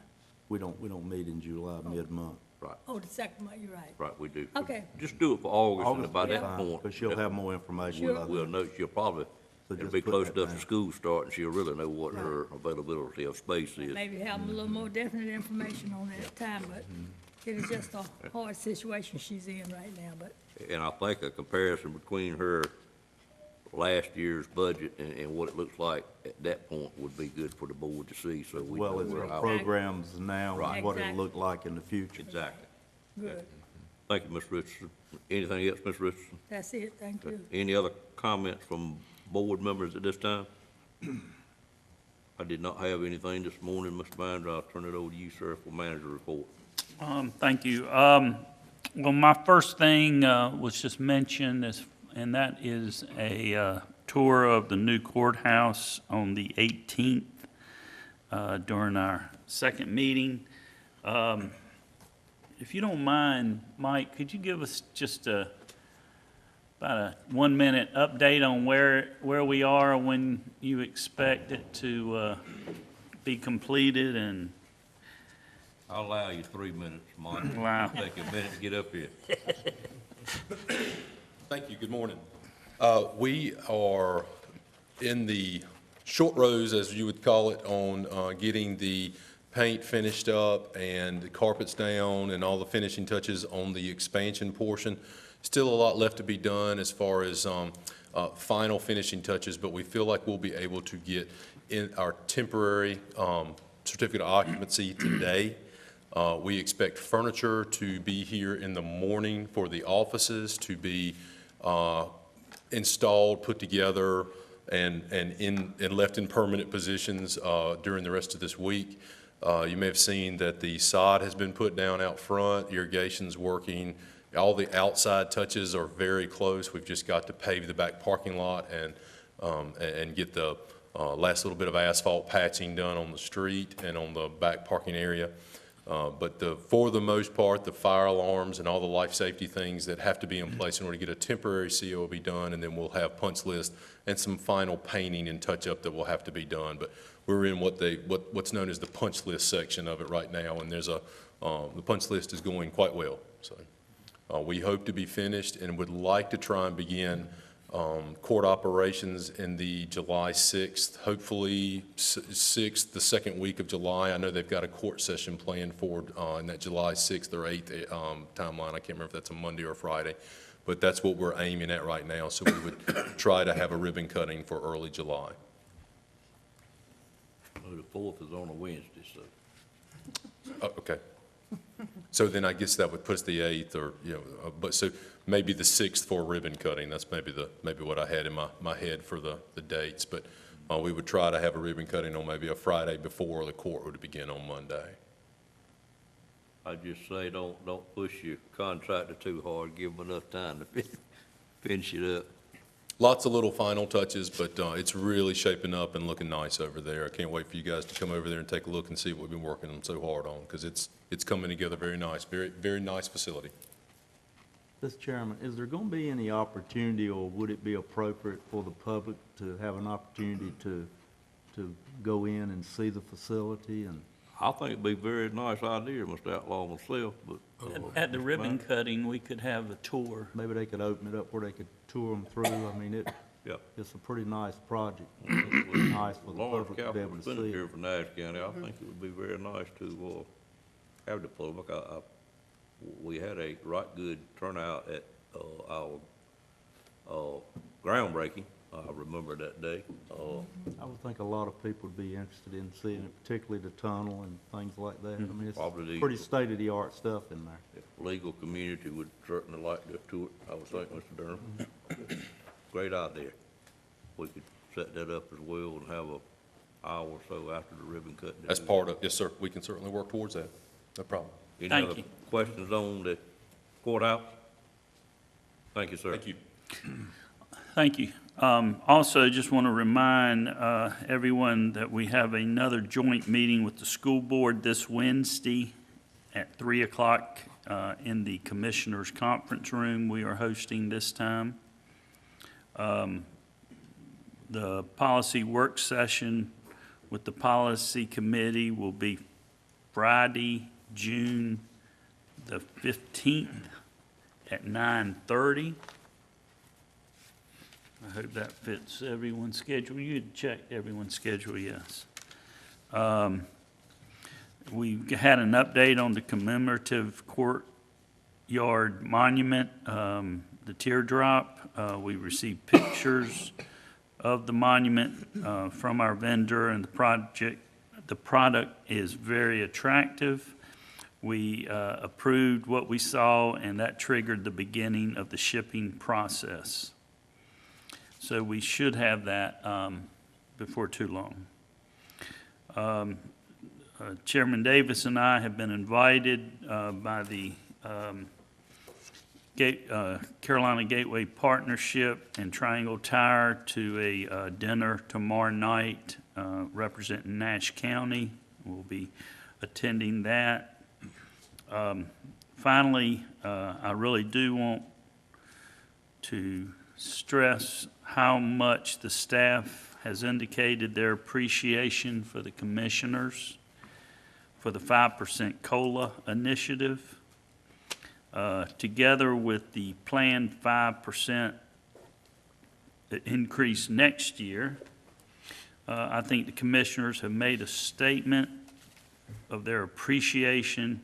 We don't meet in July, mid-month. right, Oh, the second month, you're right. right, we do. Okay. Just do it for August, and August by will be that fine, point. because she'll have more information. Sure. by then. We'll know, she'll probably, So it'll just be put close that enough to down. school start, and she'll really know what her availability of space is. Maybe have a little more definite information on that time, but it is just a hard situation she's in right now, but And I think a comparison between her last year's budget and what it looks like at that point would be good for the board to see, so we know Well, as where our our. programs now, Right. and what it'll Exactly. look like in the future. Exactly. good. Thank you, Ms. Richardson. Anything else, Ms. Richardson? That's it, thank you. Any other comments from board members at this time? I did not have anything this morning, Mr. Binder. I'll turn it over to you, sir, for manager report. Thank you. Well, my first thing was just mentioned, and that is a tour of the new courthouse on the 18th during our second meeting. If you don't mind, Mike, could you give us just about a 1-minute update on where we are, when you expect it to be completed and I'll allow you 3 minutes, Mike. Wow. Take a minute to get up here. Thank you. Good morning. We are in the short rows, as you would call it, on getting the paint finished up and the carpets down and all the finishing touches on the expansion portion. Still a lot left to be done as far as final finishing touches, but we feel like we'll be able to get in our temporary certificate of occupancy today. We expect furniture to be here in the morning for the offices to be installed, put together, and left in permanent positions during the rest of this week. You may have seen that the sod has been put down out front, irrigation's working. All the outside touches are very close. We've just got to pave the back parking lot and get the last little bit of asphalt patching done on the street and on the back parking area. But for the most part, the fire alarms and all the life safety things that have to be in place in order to get a temporary CO will be done, and then we'll have punch list and some final painting and touch-up that will have to be done. But we're in what's known as the punch list section of it right now, and the punch list is going quite well. So we hope to be finished and would like to try and begin court operations in the July 6th, hopefully 6th, the second week of July. I know they've got a court session planned for in that July 6th or 8th timeline. I can't remember if that's a Monday or a Friday, but that's what we're aiming at right now. So we would try to have a ribbon cutting for early July. The 4th is on a Wednesday, so. Okay. So then I guess that would put us the 8th, or, but so maybe the 6th for ribbon cutting. That's maybe what I had in my head for the dates. But we would try to have a ribbon cutting on maybe a Friday before the court would begin on Monday. I just say, don't push your contractor too hard. Give him enough time to finish it up. Lots of little final touches, but it's really shaping up and looking nice over there. I can't wait for you guys to come over there and take a look and see what we've been working on so hard on, because it's coming together very nice, very, very nice facility. Mr. Chairman, is there going to be any opportunity, or would it be appropriate for the public to have an opportunity to go in and see the facility? And I think it'd be a very nice idea, Mr. Outlaw, myself, but. at the ribbon cutting, we could have a tour. maybe they could open it up where they could tour them through. I mean, Yeah. it's a pretty nice project. It's nice for the Large public to be capital able to see expenditure it. for Nash County. I think it would be very nice to have the public. we had a right good turnout at our groundbreaking. I remember that day. I would think a lot of people would be interested in seeing it, particularly the tunnel and things like that. I mean, Probably it's pretty state-of-the-art stuff in there. The legal community would certainly like to tour it, I would think, Mr. Durham. Great idea. We could set that up as well and have an hour or so after the ribbon cutting. As part of, yes, sir, we can certainly work towards that. No problem. Any Thank other you. questions on the courthouse? Thank you, sir. Thank you. Thank you. Also, just want to remind everyone that we have another joint meeting with the school board this Wednesday at 3 o'clock in the Commissioners' Conference Room we are hosting this time. The policy work session with the policy committee will be Friday, June the 15th at 9:30. I hope that fits everyone's schedule. You'd check everyone's schedule, yes. We had an update on the commemorative courtyard monument, the teardrop. We received pictures of the monument from our vendor, and the product is very attractive. We approved what we saw, and that triggered the beginning of the shipping process. So we should have that before too long. Chairman Davis and I have been invited by the Carolina Gateway Partnership and Triangle Tire to a dinner tomorrow night representing Nash County. We'll be attending that. Finally, I really do want to stress how much the staff has indicated their appreciation for the commissioners for the 5% COLA initiative. Together with the planned 5% increase next year, I think the commissioners have made a statement of their appreciation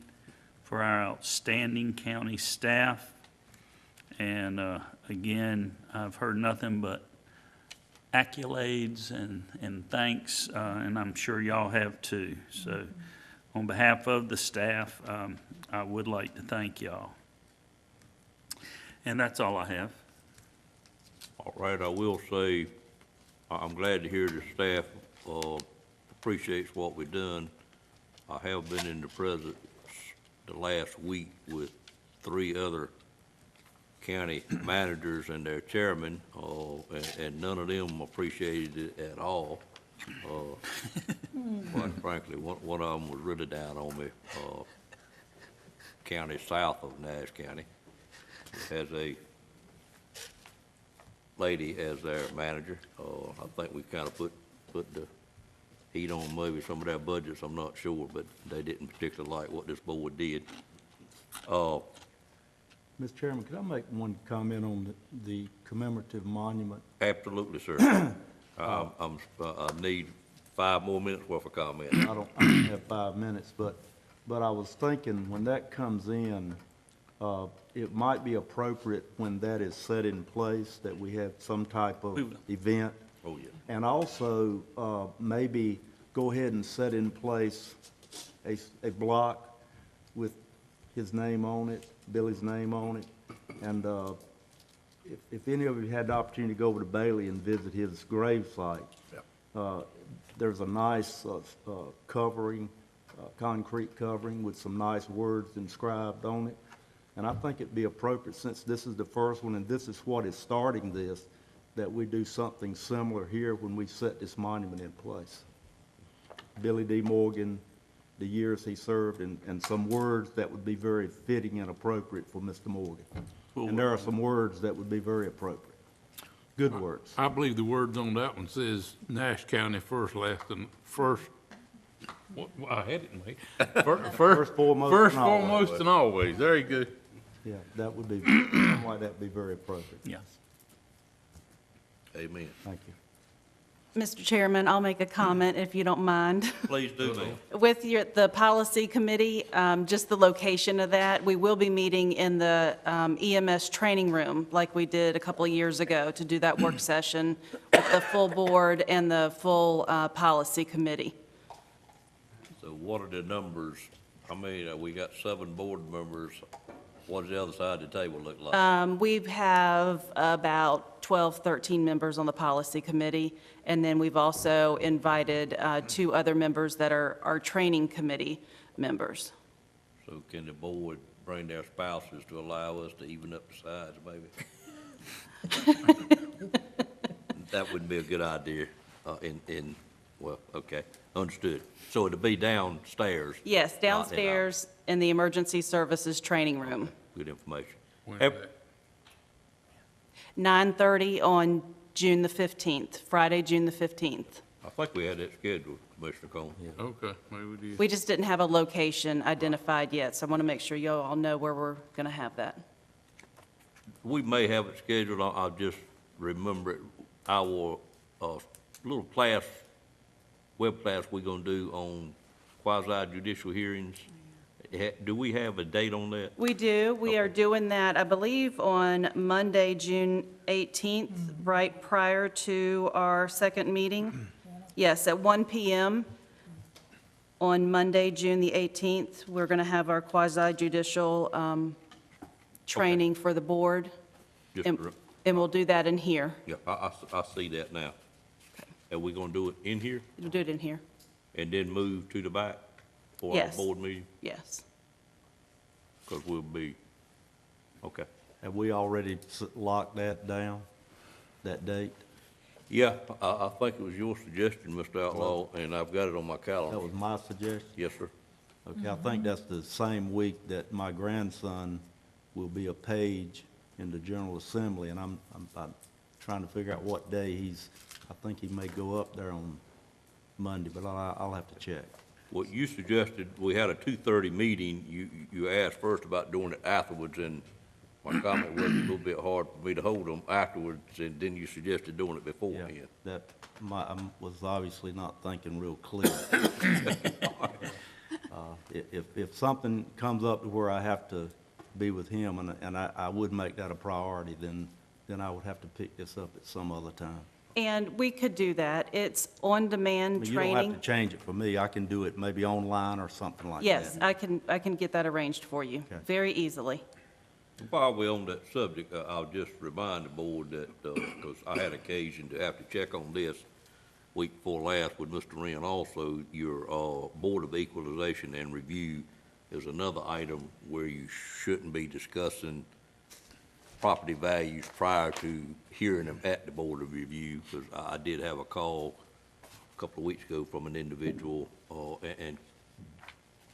for our outstanding county staff. And again, I've heard nothing but accolades and thanks, and I'm sure y'all have too. So on behalf of the staff, I would like to thank y'all. And that's all I have. All right, I will say, I'm glad to hear the staff appreciates what we've done. I have been in the presence the last week with 3 other county managers and their chairman, and none of them appreciated it at all. Quite frankly, one of them was really down on me. County south of Nash County has a lady as their manager. I think we kind of put the heat on maybe some of their budgets, I'm not sure, but they didn't particularly like what this board did. Mr. Chairman, could I make one comment on the commemorative monument? Absolutely, sir. I need 5 more minutes worth of comment. I don't have 5 minutes, but I was thinking when that comes in, it might be appropriate when that is set in place that we have some type of event. Oh, yeah. And also, maybe go ahead and set in place a block with his name on it, Billy's name on it. And if any of you had the opportunity to go over to Bailey and visit his grave site, there's a nice covering, concrete covering with some nice words inscribed on it. And I think it'd be appropriate, since this is the first one and this is what is starting this, that we do something similar here when we set this monument in place. Billy D. Morgan, the years he served, and some words that would be very fitting and appropriate for Mr. Morgan. And there are some words that would be very appropriate. Good words. I believe the words on that one says Nash County first, last, and first, I had it in me. First, foremost, and always. Foremost, and always. There you go. Yeah, that would be, something like that would be very appropriate. Yes. Amen. Thank you. Mr. Chairman, I'll make a comment if you don't mind. Please do, ma'am. With the policy committee, just the location of that, we will be meeting in the EMS training room like we did a couple of years ago to do that work session with the full board and the full policy committee. So what are the numbers? I mean, we got 7 board members. What does the other side of the table look like? We have about 12, 13 members on the policy committee, and then we've also invited 2 other members that are our training committee members. So can the board bring their spouses to allow us to even up the sides, maybe? That wouldn't be a good idea, well, okay, understood. So it'll be downstairs? Yes, not in our- downstairs in the emergency services training room. Good information. When's Ev- that? 9:30 on June the 15th, Friday, June the 15th. I think we had that scheduled, Commissioner Combs. Okay, maybe we did. We just didn't have a location identified yet, so I want to make sure you all know where we're going to have that. We may have it scheduled, I'll just remember it, our little class, web class we're gonna do on quasi judicial hearings. Do we have a date on that? We do. We are doing that, I believe, on Monday, June 18th, right prior to our second meeting. Yes, at 1 PM on Monday, June the 18th, we're going to have our quasi judicial training for the board. Just And re- and we'll do that in here. Yeah, I see that now. Are we gonna do it in here We'll do it in here. and then move to the back for our Yes. board meeting? Yes. Because we'll be, okay. Have we already locked that down, that date? Yeah, I think it was your suggestion, Mr. Outlaw, and I've got it on my calendar. That was my suggestion? Yes, sir. Okay, I think that's the same week that my grandson will be a page in the General Assembly, and I'm trying to figure out what day I think he may go up there on Monday, but I'll have to check. What you suggested, we had a 2:30 meeting, you asked first about doing it afterwards, and my comment was a little bit hard for me to hold them afterwards, and then you suggested doing it Yeah, beforehand. I was obviously not thinking real clear. If something comes up to where I have to be with him, and I would make that a priority, then I would have to pick this up at some other time. And we could do that. It's on-demand You don't have training. to change it for me. I can do it maybe online or something like that. Yes, I can get that arranged for you Okay. very easily. While we're on that subject, I'll just remind the board that, because I had occasion to have to check on this week before last with Mr. Wren also, your Board of Equalization and Review is another item where you shouldn't be discussing property values prior to hearing them at the Board of Review, because I did have a call a couple of weeks ago from an individual, and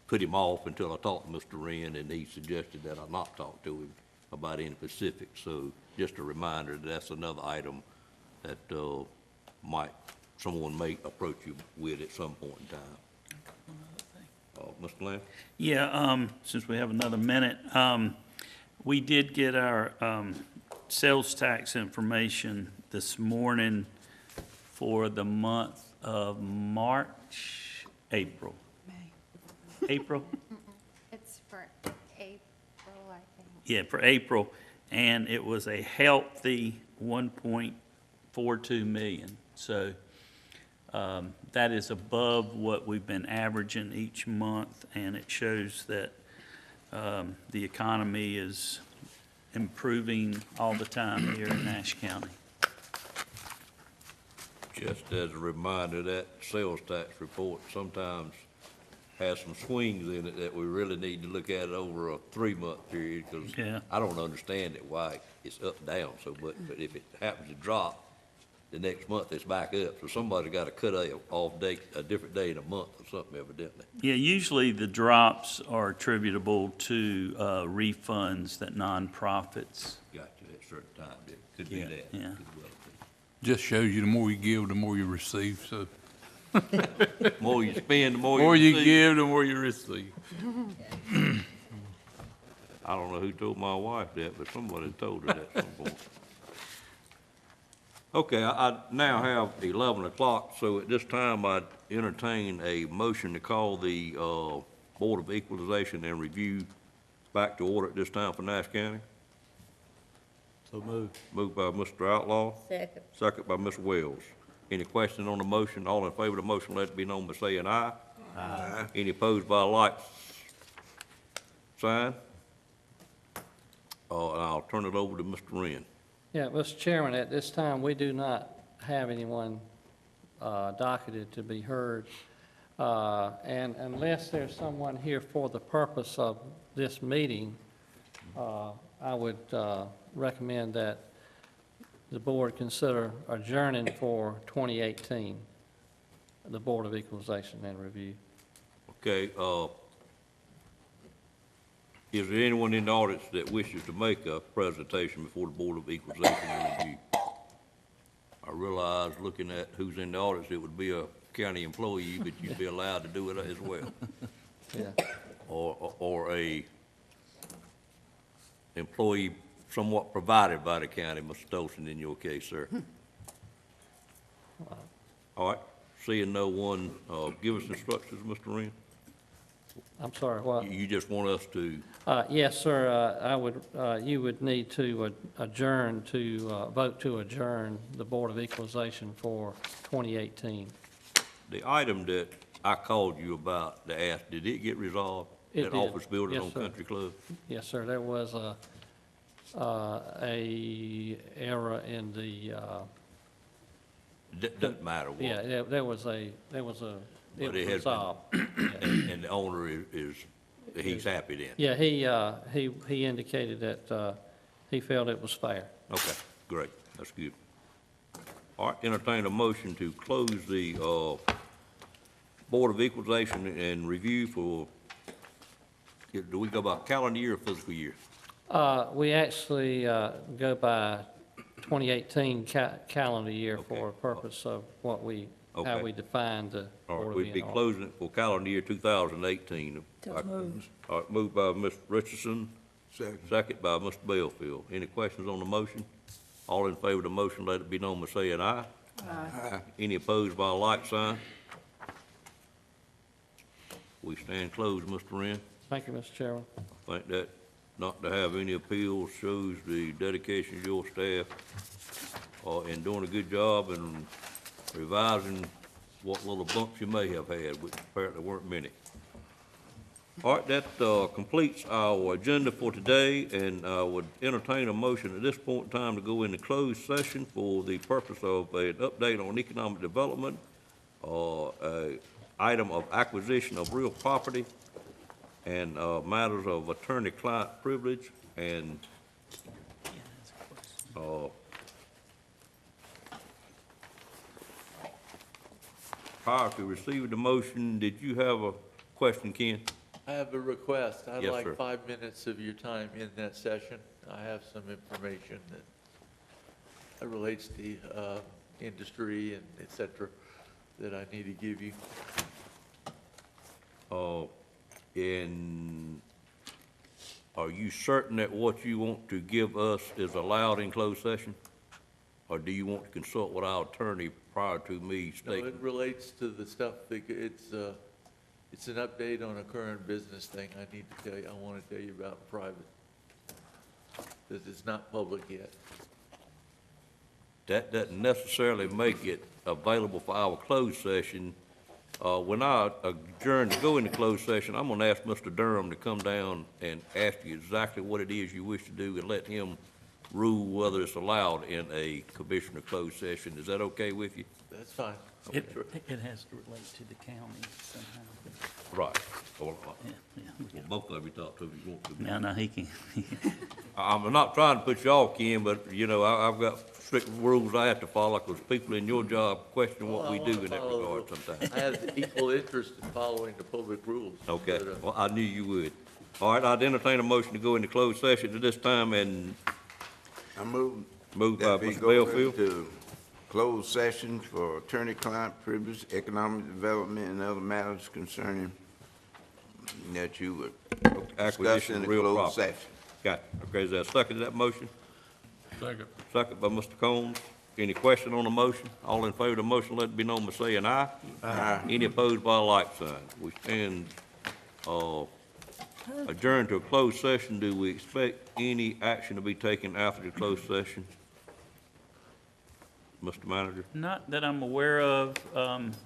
put him off until I talked to Mr. Wren, and he suggested that I not talk to him about any specifics. So just a reminder, that's another item that someone may approach you with at some point in time. Mr. Lamb? Yeah, since we have another minute, we did get our sales tax information this morning for the month of April. April? It's for April, I think. Yeah, for April, and it was a healthy 1.42 million. So that is above what we've been averaging each month, and it shows that the economy is improving all the time here in Nash County. Just as a reminder, that sales tax report sometimes has some swings in it that we really need to look at it over a 3-month period, because Yeah. I don't understand it, why it's up and down so much, but if it happens to drop, the next month it's back up, so somebody got to cut off date, a different day in a month or something evidently. Yeah, usually the drops are attributable to refunds that nonprofits. Got to at certain times, it could be Yeah, that. yeah. Could well Just shows you the more you give, the more you receive, so. be. More you spend, the more More you receive. give, the more you receive. I don't know who told my wife that, but somebody told her that at some point. Okay, I now have 11 o'clock, so at this time, I'd entertain a motion to call the Board of Equalization and Review back to order at this time for Nash County. So moved. Moved by Mr. Outlaw, Second. second by Ms. Wells. Any questions on the motion? All in favor of the motion, let it be known by saying aye. Aye. Any opposed by a like sign? And I'll turn it over to Mr. Wren. Yeah, Mr. Chairman, at this time, we do not have anyone docketed to be heard. And unless there's someone here for the purpose of this meeting, I would recommend that the board consider adjourning for 2018, the Board of Equalization and Review. Okay, is there anyone in the audience that wishes to make a presentation before the Board of Equalization and Review? I realize, looking at who's in the audience, it would be a county employee, but you'd be allowed to do it as well. Yeah. Or a employee somewhat provided by the county, Mr. Stolson, in your case, sir. All right, seeing no one, give us instructions, Mr. Wren. I'm sorry, what? You just want us to, Yes, sir, you would need to adjourn vote to adjourn the Board of Equalization for 2018. the item that I called you about to ask, did it get resolved? It That did. office building Yes, on sir. Country Club? Yes, sir, there was a error in the, Doesn't matter what. yeah, there was a, But it was it has been- resolved. And the owner he's happy then? Yeah, he indicated that he felt it was fair. Okay, great, that's good. All right, entertain a motion to close the Board of Equalization and Review for, do we go by calendar year or fiscal year? We actually go by 2018 calendar year for a purpose of what how Okay. we define the All Board right, of we'd be E&R. closing it for calendar year 2018. So moved. All right, moved by Mr. Richardson, Second. second by Mr. Bellfield. Any questions on the motion? All in favor of the motion, let it be known by saying aye. Aye. Any opposed by a like sign? We stand closed, Mr. Wren. Thank you, Mr. Chairman. I think that not to have any appeals shows the dedication of your staff in doing a good job and revising what little bumps you may have had, which apparently weren't many. All right, that completes our agenda for today, and I would entertain a motion at this point in time to go into closed session for the purpose of an update on economic development, a item of acquisition of real property, and matters of attorney-client privilege, and prior to receiving the motion, did you have a question, Ken? I have a request. I'd Yes, like sir. 5 minutes of your time in that session. I have some information that relates to industry and et cetera that I need to give you. And are you certain that what you want to give us is allowed in closed session? Or do you want to consult with our attorney prior to me No, stating? it relates to the stuff that, it's an update on a current business thing I need to tell you, I want to tell you about in private. That is not public yet. That doesn't necessarily make it available for our closed session. When I adjourn to go into closed session, I'm gonna ask Mr. Durham to come down and ask you exactly what it is you wish to do and let him rule whether it's allowed in a commissioner closed session. Is that okay with you? That's fine. It has to relate to the county somehow. Right. Well, Yeah. both of you talk to if you want to. No, he can. I'm not trying to put you off, Ken, but, you know, I've got strict rules I have to follow, because people in your job question what we do in that regard sometimes. I have equal interest in following the public rules. Okay, but, well, I knew you would. All right, I'd entertain a motion to go into closed session at this time, and I move. moved by that we Mr. go Bellfield. into closed session for attorney-client privilege, economic development, and other matters concerning that you would discuss Acquisition in of the real closed property. session. Got it. Okay, is there a second to that motion? Second. Second by Mr. Combs. Any question on the motion? All in favor of the motion, let it be known by saying aye. Aye. Any opposed by a like sign. We stand adjourned to a closed session. Do we expect any action to be taken after the closed session? Mr. Manager? Not that I'm aware of.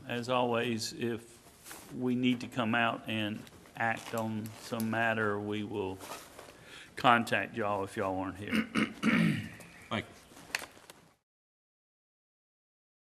As always, if we need to come out and act on some matter, we will contact y'all if y'all aren't here.